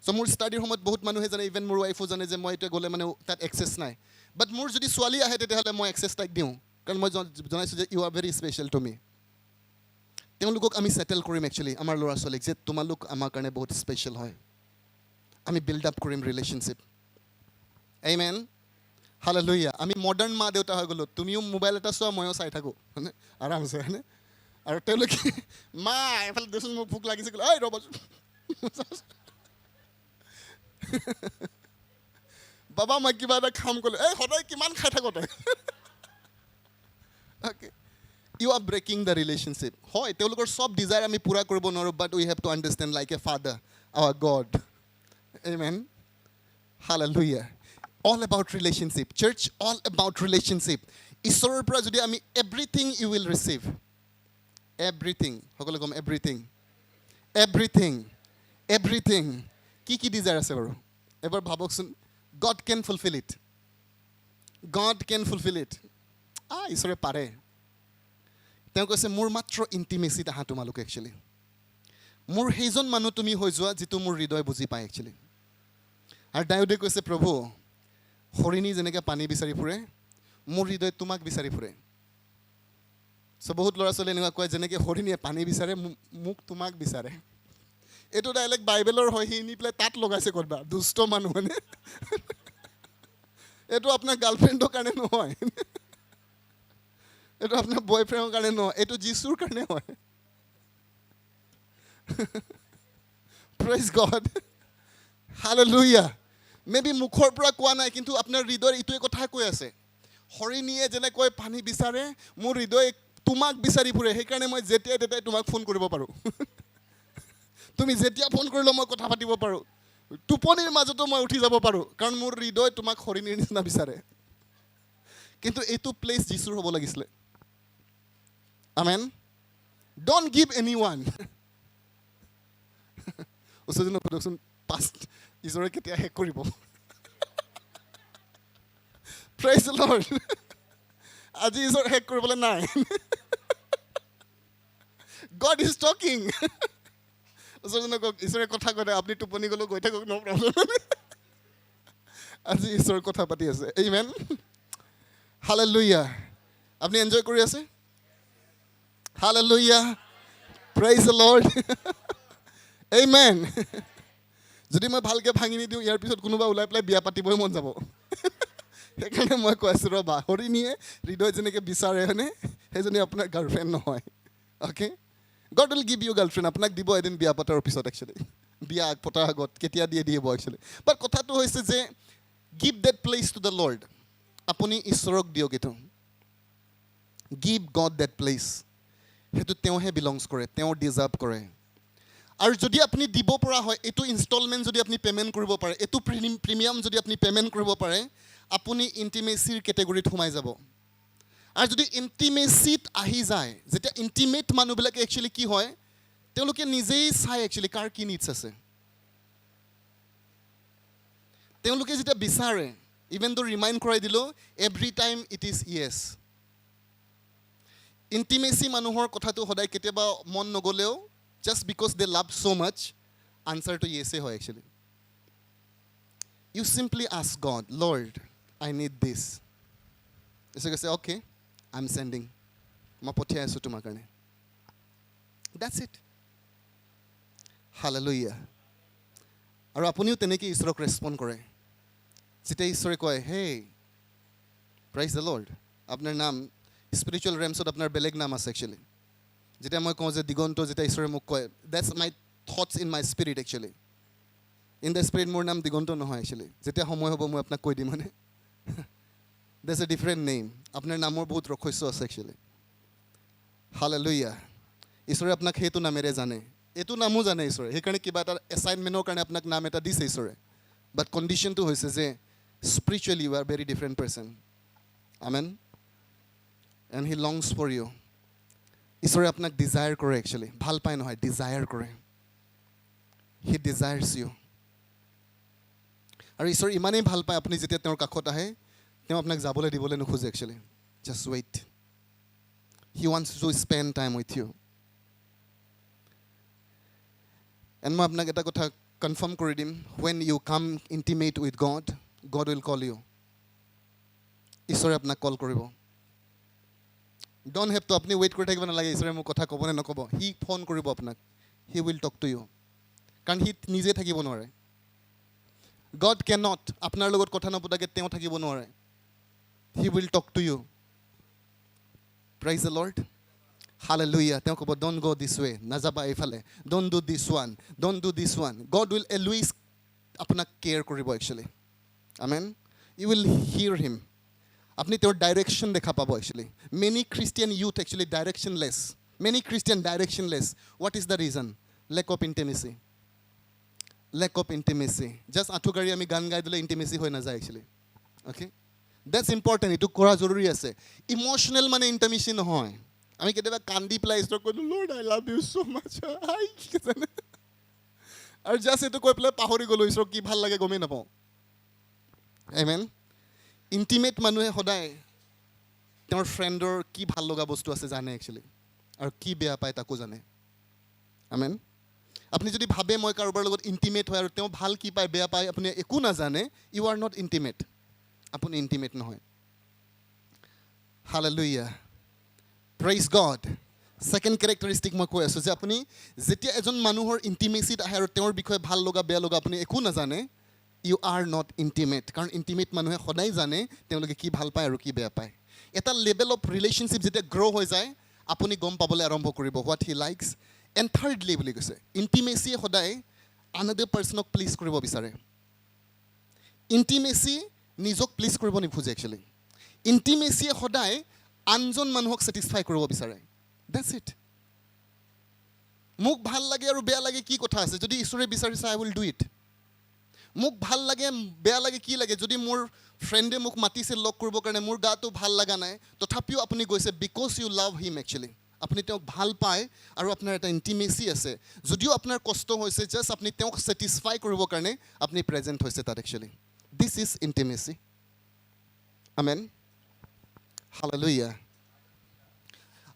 So' মোৰ ষ্টাডিৰ সময়ত বহুত মানুহে জানে ইভেন মোৰ ৱাইফো জানে যে মই এতিয়া গ'লে মানে তাত এক্সেছ নাই বাট মোৰ যদি ছোৱালী আহে তেতিয়াহ'লে মই এক্সেছ তাইক দিওঁ কাৰণ মই জনাইছোঁ যে you are very special to me তেওঁলোকক আমি ছেটেল কৰিম একচুৱেলি আমাৰ ল'ৰা ছোৱালীক যে তোমালোক আমাৰ কাৰণে বহুত স্পেচিয়েল হয় আমি বিল্ড আপ কৰিম ৰিলেশ্যনশ্বিপ Amen. Hallelujah. আমি মডাৰ্ণ মা দেউতা হৈ গ'লোঁ তুমিও মোবাইল এটা চোৱা ময়ো চাই থাকোঁ হয়নে আৰামছে হয়নে আৰু তেওঁলোকে মা এফালে দেচোন মোক ভোক লাগিছে ঐ ৰ'ব বাবা মই কিবা এটা খাম ক'লে এই সদায় কিমান খাই থাকোঁ তই okay you are breaking the relationship হয় তেওঁলোকৰ চব ডিজায়াৰ আমি পূৰা কৰিব নোৱাৰোঁ but we have to understand like a father our God Amen. Hallelujah. All about relationship. Church, all about relationship. ঈশ্বৰৰ পৰা যদি আমি everything you will receive. Everything. সকলোৱে ক'ম everything. Everything. Everything. কি ডিজায়াৰ আছে বাৰু এবাৰ ভাবকচোন God can fulfill it. God can fulfill it. ঈশ্বৰে পাৰে তেওঁ কৈছে মোৰ মাত্ৰ ইণ্টিমেচিত আহা তোমালোক একচুৱেলি মোৰ সেইজন মানুহ তুমি হৈ যোৱা যিটো মোৰ হৃদয় বুজি পায় একচুৱেলি আৰু ডায়ুদে কৈছে প্ৰভু হৰিণী যেনেকৈ পানী বিচাৰি ফুৰে মোৰ হৃদয় তোমাক বিচাৰি ফুৰে চ' বহুত ল'ৰা ছোৱালী এনেকুৱা কয় যেনেকৈ হৰিণীয়ে পানী বিচাৰে মোক তোমাক বিচাৰে এইটো ডাইৰেক্ট বাইবেলৰ হয় সি নি পেলাই তাত লগাইছে ক'ৰবা দুষ্ট মানুহ মানে এইটো আপোনাৰ গাৰ্লফ্ৰেণ্ডৰ কাৰণে নহয় এইটো আপোনাৰ বয়ফ্ৰেণ্ডৰ কাৰণে নহয় এইটো যীশুৰ কাৰণে হয় Praise God. Hallelujah. Maybe মুখৰ পৰা কোৱা নাই কিন্তু আপোনাৰ হৃদয়ৰ ইটোৱে কথা কৈ আছে হৰিণীয়ে যেনেকৈ পানী বিচাৰে মোৰ হৃদয় তোমাক বিচাৰি ফুৰে সেইকাৰণে মই যেতিয়াই তেতিয়াই তোমাক ফোন কৰিব পাৰোঁ তুমি যেতিয়া ফোন কৰিলেও মই কথা পাতিব পাৰোঁ টোপনিৰ মাজতো মই উঠি যাব পাৰোঁ কাৰণ মোৰ হৃদয় তোমাক হৰিণীৰ নিচিনা বিচাৰে কিন্তু এইটো প্লেচ যীশুৰ হ'ব লাগিছিলে Amen. Don't give anyone ওচৰজন প্ৰডাকশ্যন পাষ্ট ঈশ্বৰে কেতিয়া শেষ কৰিব Praise the Lord. আজি ঈশ্বৰ শেষ কৰিবলৈ নাই God is talking. ওচৰজনক ঈশ্বৰে কথা কৈ আপুনি টোপনি গ'লেও গৈ থাকক ন' প্ৰব্লেম আজি ঈশ্বৰ কথা পাতি আছে Amen. Hallelujah. আপুনি এনজয় কৰি আছে Hallelujah. Praise the Lord. Amen. যদি মই ভালকৈ ভাঙি নিদিওঁ ইয়াৰ পিছত কোনোবা ওলাই পেলাই বিয়া পাতিবই মন যাব সেইকাৰণে মই কৈ আছোঁ ৰ'বা হৰিণীয়ে হৃদয় যেনেকৈ বিচাৰে হয়নে সেইজনী আপোনাৰ গাৰ্লফ্ৰেণ্ড নহয় okay God will give you girlfriend আপোনাক দিব এদিন বিয়া পতাৰ পিছত একচুৱেলি বিয়া পতাৰ আগত কেতিয়া দিব একচুৱেলি বাট কথাটো হৈছে যে give that place to the Lord আপুনি ঈশ্বৰক দিয়ক এইটো give God that place সেইটো তেওঁহে বিলংছ কৰে তেওঁ ডিজাৰ্ভ কৰে আৰু যদি আপুনি দিব পৰা হয় এইটো ইনষ্টলমেণ্ট যদি আপুনি পে'মেণ্ট কৰিব পাৰে এইটো প্ৰিমিয়াম যদি আপুনি পে'মেণ্ট কৰিব পাৰে আপুনি ইণ্টিমেচিৰ কেটেগৰীত সোমাই যাব আৰু যদি ইণ্টিমেচিত আহি যায় যেতিয়া ইণ্টিমেট মানুহবিলাকে একচুৱেলি কি হয় তেওঁলোকে নিজেই চাই একচুৱেলি কাৰ কি নিডছ আছে তেওঁলোকে যেতিয়া বিচাৰে ইভেন দ' ৰিমাইণ্ড কৰাই দিলোঁ every time it is Yes intimacy মানুহৰ কথাটো সদায় কেতিয়াবা মন নগ'লেও জাষ্ট বিকজ দে লাভ ছ' মাছ আনচাৰটো য়েছে হয় actually you simply ask God Lord I need this ঈশ্বৰে কৈছে অ'কে আই এম চেণ্ডিং মই পঠিয়াই আছোঁ তোমাৰ কাৰণে দেটছ ইট হালেলুয়া আৰু আপুনিও তেনেকৈ ঈশ্বৰক ৰেচপণ্ড কৰে যেতিয়া ঈশ্বৰে কয় হে প্ৰাইজ দ্য লৰ্ড আপোনাৰ নাম স্পিৰিচুৱেল ৰেমছত আপোনাৰ বেলেগ নাম আছে একচুৱেলি যেতিয়া মই কওঁ যে দিগন্ত যেতিয়া ঈশ্বৰে মোক কয় that's my thoughts in my spirit actually in the spirit মোৰ নাম দিগন্ত নহয় একচুৱেলি যেতিয়া সময় হ'ব মই আপোনাক কৈ দিম মানে দেটছ এ ডিফাৰেণ্ট নেম আপোনাৰ নামৰ বহুত ৰহস্য আছে একচুৱেলি হালেলুয়া ঈশ্বৰে আপোনাক সেইটো নামেৰে জানে এইটো নামো জানে ঈশ্বৰে সেইকাৰণে কিবা এটা এছাইনমেণ্টৰ কাৰণে আপোনাক নাম এটা দিছে ঈশ্বৰে বাট কণ্ডিশ্যনটো হৈছে যে spiritually you are very different person amen and he longs for you ঈশ্বৰে আপোনাক ডিজায়াৰ কৰে একচুৱেলি ভাল পায় নহয় ডিজায়াৰ কৰে হি ডিজায়াৰ্ছ ইউ আৰু ঈশ্বৰ ইমানেই ভাল পায় আপুনি যেতিয়া তেওঁৰ কাষত আহে তেওঁ আপোনাক যাবলৈ দিবলৈ নোখোজে actually just wait he wants to spend time with you and মই আপোনাক এটা কথা কনফাৰ্ম কৰি দিম when you come intimate with God God will call you ঈশ্বৰে আপোনাক কল কৰিব ডণ্ট হেভ টু আপুনি ৱেইট কৰি থাকিব নালাগে ঈশ্বৰে মোক কথা ক'ব নে নক'ব সি ফোন কৰিব আপোনাক he will talk to you কাৰণ সি নিজে থাকিব নোৱাৰে গড কেন নট আপোনাৰ লগত কথা নপতাকৈ তেওঁ থাকিব নোৱাৰে he will talk to you praise the Lord hallelujah তেওঁ ক'ব ডণ্ট গ' দিছ ৱে নাযাবা এইফালে don't do this one God will always আপোনাক কেয়াৰ কৰিব actually amen you will hear him আপুনি তেওঁৰ ডাইৰেকশ্যন দেখা পাব actually many Christian youth actually directionless what is the reason lack of intimacy just আঁঠুকাৰি আমি গান গাই দিলে ইণ্টিমেচি হৈ নাযায় একচুৱেলি অ'কে দেটছ ইম্পৰ্টেণ্ট এইটো কৰা জৰুৰী আছে ইম'চনেল মানে ইণ্টিমেচি নহয় আমি কেতিয়াবা কান্দি পেলাই ঈশ্বৰক কৈছোঁ lord I love you so' মাছ আৰু জাষ্ট এইটো কৈ পেলাই পাহৰি গ'লোঁ ঈশ্বৰক কি ভাল লাগে গমেই নাপাওঁ আমেন ইণ্টিমেট মানুহে সদায় তেওঁৰ ফ্ৰেণ্ডৰ কি ভাল লগা বস্তু আছে জানে একচুৱেলি আৰু কি বেয়া পায় তাকো জানে আমেন আপুনি যদি ভাবে মই কাৰোবাৰ লগত ইণ্টিমেট হয় আৰু তেওঁ ভাল কি পায় বেয়া পায় আপুনি একো নাজানে ইউ আৰ নট ইণ্টিমেট আপুনি ইণ্টিমেট নহয় hallelujah praise god second characteristic মই কৈ আছোঁ যে আপুনি যেতিয়া এজন মানুহৰ ইণ্টিমেচিত আহে আৰু তেওঁৰ বিষয়ে ভাল লগা বেয়া লগা আপুনি একো নাজানে ইউ আৰ নট ইণ্টিমেট কাৰণ ইণ্টিমেট মানুহে সদায় জানে তেওঁলোকে কি ভাল পায় আৰু কি বেয়া পায় এটা লেভেল অফ ৰিলেশ্যনশ্বিপ যেতিয়া গ্ৰ' হৈ যায় আপুনি গম পাবলৈ আৰম্ভ কৰিব what he likes and thirdly বুলি কৈছে ইণ্টিমেচিয়ে সদায় আনাডাৰ পাৰ্চনক প্লিজ কৰিব বিচাৰে ইণ্টিমেচি নিজক প্লিজ কৰিব নোখোজে একচুৱেলি ইণ্টিমেচিয়ে সদায় আনজন মানুহক ছেটিছফাই কৰিব বিচাৰে দেটছ ইট মোক ভাল লাগে আৰু বেয়া লাগে কি কথা আছে যদি ঈশ্বৰে বিচাৰিছে আই উইল ডু ইট মোক ভাল লাগে বেয়া লাগে কি লাগে যদি মোৰ ফ্ৰেণ্ডে মোক মাতিছে লগ কৰিবৰ কাৰণে মোৰ গাটো ভাল লগা নাই তথাপিও আপুনি গৈছে because you love him actually আপুনি তেওঁক ভাল পায় আৰু আপোনাৰ এটা ইণ্টিমেচি আছে যদিও আপোনাৰ কষ্ট হৈছে জাষ্ট আপুনি তেওঁক ছেটিছফাই কৰিবৰ কাৰণে আপুনি প্ৰেজেণ্ট হৈছে তাত actually this is intimacy amen hallelujah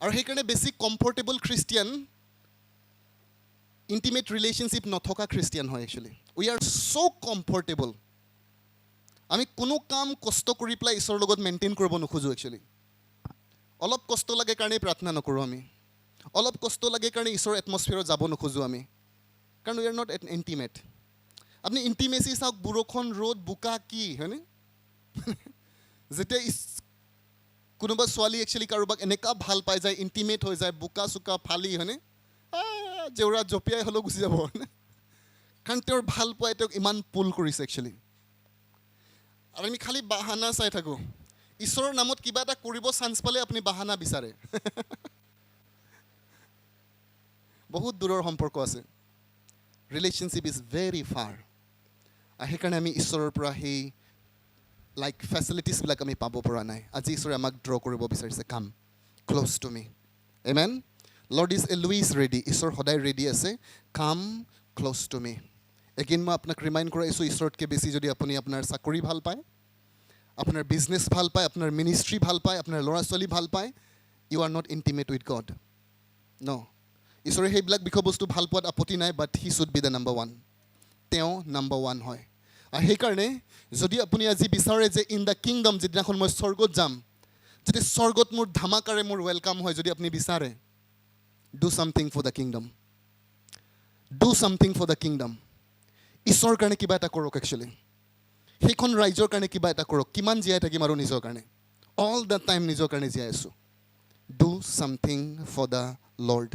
আৰু সেইকাৰণে বেছি কমফৰ্টেবল খ্ৰীষ্টিয়ান ইণ্টিমেট ৰিলেশ্যনশ্বিপ নথকা খ্ৰীষ্টিয়ান হয় actually we are so' comfortable আমি কোনো কাম কষ্ট কৰি পেলাই ঈশ্বৰৰ লগত মেইনটেইন কৰিব নোখোজোঁ একচুৱেলি অলপ কষ্ট লাগে কাৰণেই প্ৰাৰ্থনা নকৰোঁ আমি অলপ কষ্ট লাগে কাৰণে ঈশ্বৰৰ এটমস্ফিয়াৰত যাব নোখোজোঁ আমি কাৰণ উই আৰ নট ইণ্টিমেট আপুনি ইণ্টিমেচি চাওক বৰষুণ ৰ'দ বোকা কি হয়নে যেতিয়া কোনোবা ছোৱালী একচুৱেলি কাৰোবাক এনেকুৱা ভাল পাই যায় ইণ্টিমেট হৈ যায় বোকা চোকা ফালি হয়নে জেউৰা জঁপিয়াই হ'লেও গুচি যাব কাৰণ তেওঁৰ ভাল পোৱাই তেওঁক ইমান পুল কৰিছে একচুৱেলি আৰু আমি খালি বাহানা চাই থাকোঁ ঈশ্বৰৰ নামত কিবা এটা কৰিব চান্স পালে আপুনি বাহানা বিচাৰে বহুত দূৰৰ সম্পৰ্ক আছে ৰিলেশ্যনশ্বিপ ইজ ভেৰি ফাৰ আৰু সেইকাৰণে আমি ঈশ্বৰৰ পৰা সেই লাইক ফেচিলিটিছবিলাক আমি পাব পৰা নাই আজি ঈশ্বৰে আমাক ড্ৰ কৰিব বিচাৰিছে come close to me amen Lord is always ready ঈশ্বৰ সদায় ৰেডি আছে কাম ক্ল'জ টু মি এগেইন মই আপোনাক ৰিমাইণ্ড কৰাইছোঁ ঈশ্বৰতকৈ বেছি যদি আপুনি আপোনাৰ চাকৰি ভাল পায় আপোনাৰ বিজনেছ ভাল পায় আপোনাৰ মিনিষ্ট্ৰী ভাল পায় আপোনাৰ ল'ৰা ছোৱালী ভাল পায় you are not intimate with God. No. ঈশ্বৰে সেইবিলাক বিষয়বস্তু ভাল পোৱাত আপত্তি নাই, but he should be the number one. তেওঁ number one হয়। আৰু সেইকাৰণে যদি আপুনি আজি বিচাৰে যে ইন দ্য কিংডম যিদিনাখন মই স্বৰ্গত যাম, যদি স্বৰ্গত মোৰ ধামাকাৰে মোৰ ৱেলকাম হয়, যদি আপুনি বিচাৰে, do something for the kingdom. Do something for the kingdom. ঈশ্বৰৰ কাৰণে কিবা এটা কৰক একচুৱেলি। সেইখন ৰাজ্যৰ কাৰণে কিবা এটা কৰক। কিমান জীয়াই থাকিম আৰু নিজৰ কাৰণে? All the time নিজৰ কাৰণে জীয়াই আছোঁ। Do something for the Lord.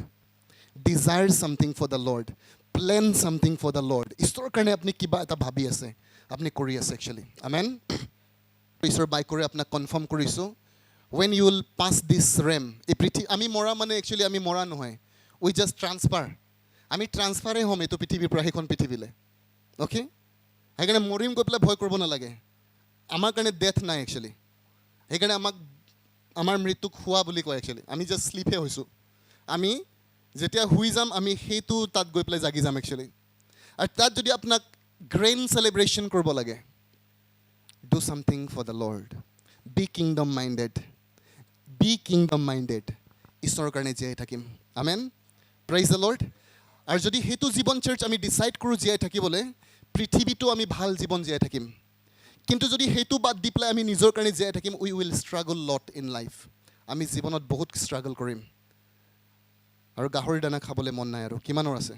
Desire something for the Lord. Plan something for the Lord. ঈশ্বৰৰ কাৰণে আপুনি কিবা এটা ভাবি আছে, আপুনি কৰি আছে একচুৱেলি। আমেন। ঈশ্বৰৰ বাইকৰে আপোনাক কনফাৰ্ম কৰিছোঁ, when you will pass this realm, এই আমি মৰা মানে একচুৱেলি আমি মৰা নহয়, we just transfer. আমি ট্ৰান্সফাৰে হ'ম এইটো পৃথিৱীৰ পৰা সেইখন পৃথিৱীলৈ। অ'কে? সেইকাৰণে মৰিম গৈ পেলাই ভয় কৰিব নালাগে। আমাৰ কাৰণে ডেথ নাই একচুৱেলি। সেইকাৰণে আমাৰ মৃত্যুক শুৱা বুলি কয় একচুৱেলি। আমি জাষ্ট শ্লিপহে হৈছোঁ। আমি যেতিয়া শুই যাম, আমি সেইটো তাত গৈ পেলাই জাগি যাম একচুৱেলি। আৰু তাত যদি আপোনাক গ্ৰেণ্ড চেলিব্ৰেশ্যন কৰিব লাগে, do something for the Lord. Be kingdom minded. Be kingdom minded. ঈশ্বৰৰ কাৰণে জীয়াই থাকিম। আমেন। Praise the Lord. আৰু যদি সেইটো জীৱন চাৰ্চ আমি ডিচাইড কৰোঁ জীয়াই থাকিবলৈ, পৃথিৱীটো আমি ভাল জীৱন জীয়াই থাকিম। কিন্তু যদি সেইটো বাদ দি পেলাই আমি নিজৰ কাৰণে জীয়াই থাকিম, we will struggle lot in life. আমি জীৱনত বহুত ষ্ট্ৰাগল কৰিম। আৰু গাহৰি দানা খাবলৈ মন নাই আৰু কিমানৰ আছে?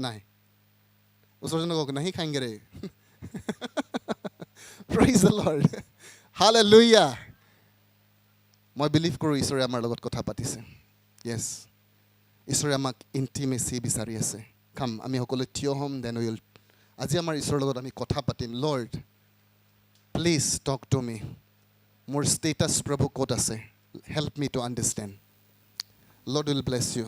নাই। ওচৰজনক কওক, নাহি খাইংগে ৰে। Praise the Lord. Hallelujah. মই বিলিভ কৰোঁ ঈশ্বৰে আমাৰ লগত কথা পাতিছে। য়েছ, ঈশ্বৰে আমাক ইণ্টিমেচি বিচাৰি আছে। কাম, আমি সকলোৱে থিয় হ'ম, দেন উইল আজি আমাৰ ঈশ্বৰৰ লগত আমি কথা পাতিম। Lord, please talk to me. মোৰ ষ্টেটাছ প্ৰভু ক'ত আছে? Help me to understand. Lord will bless U.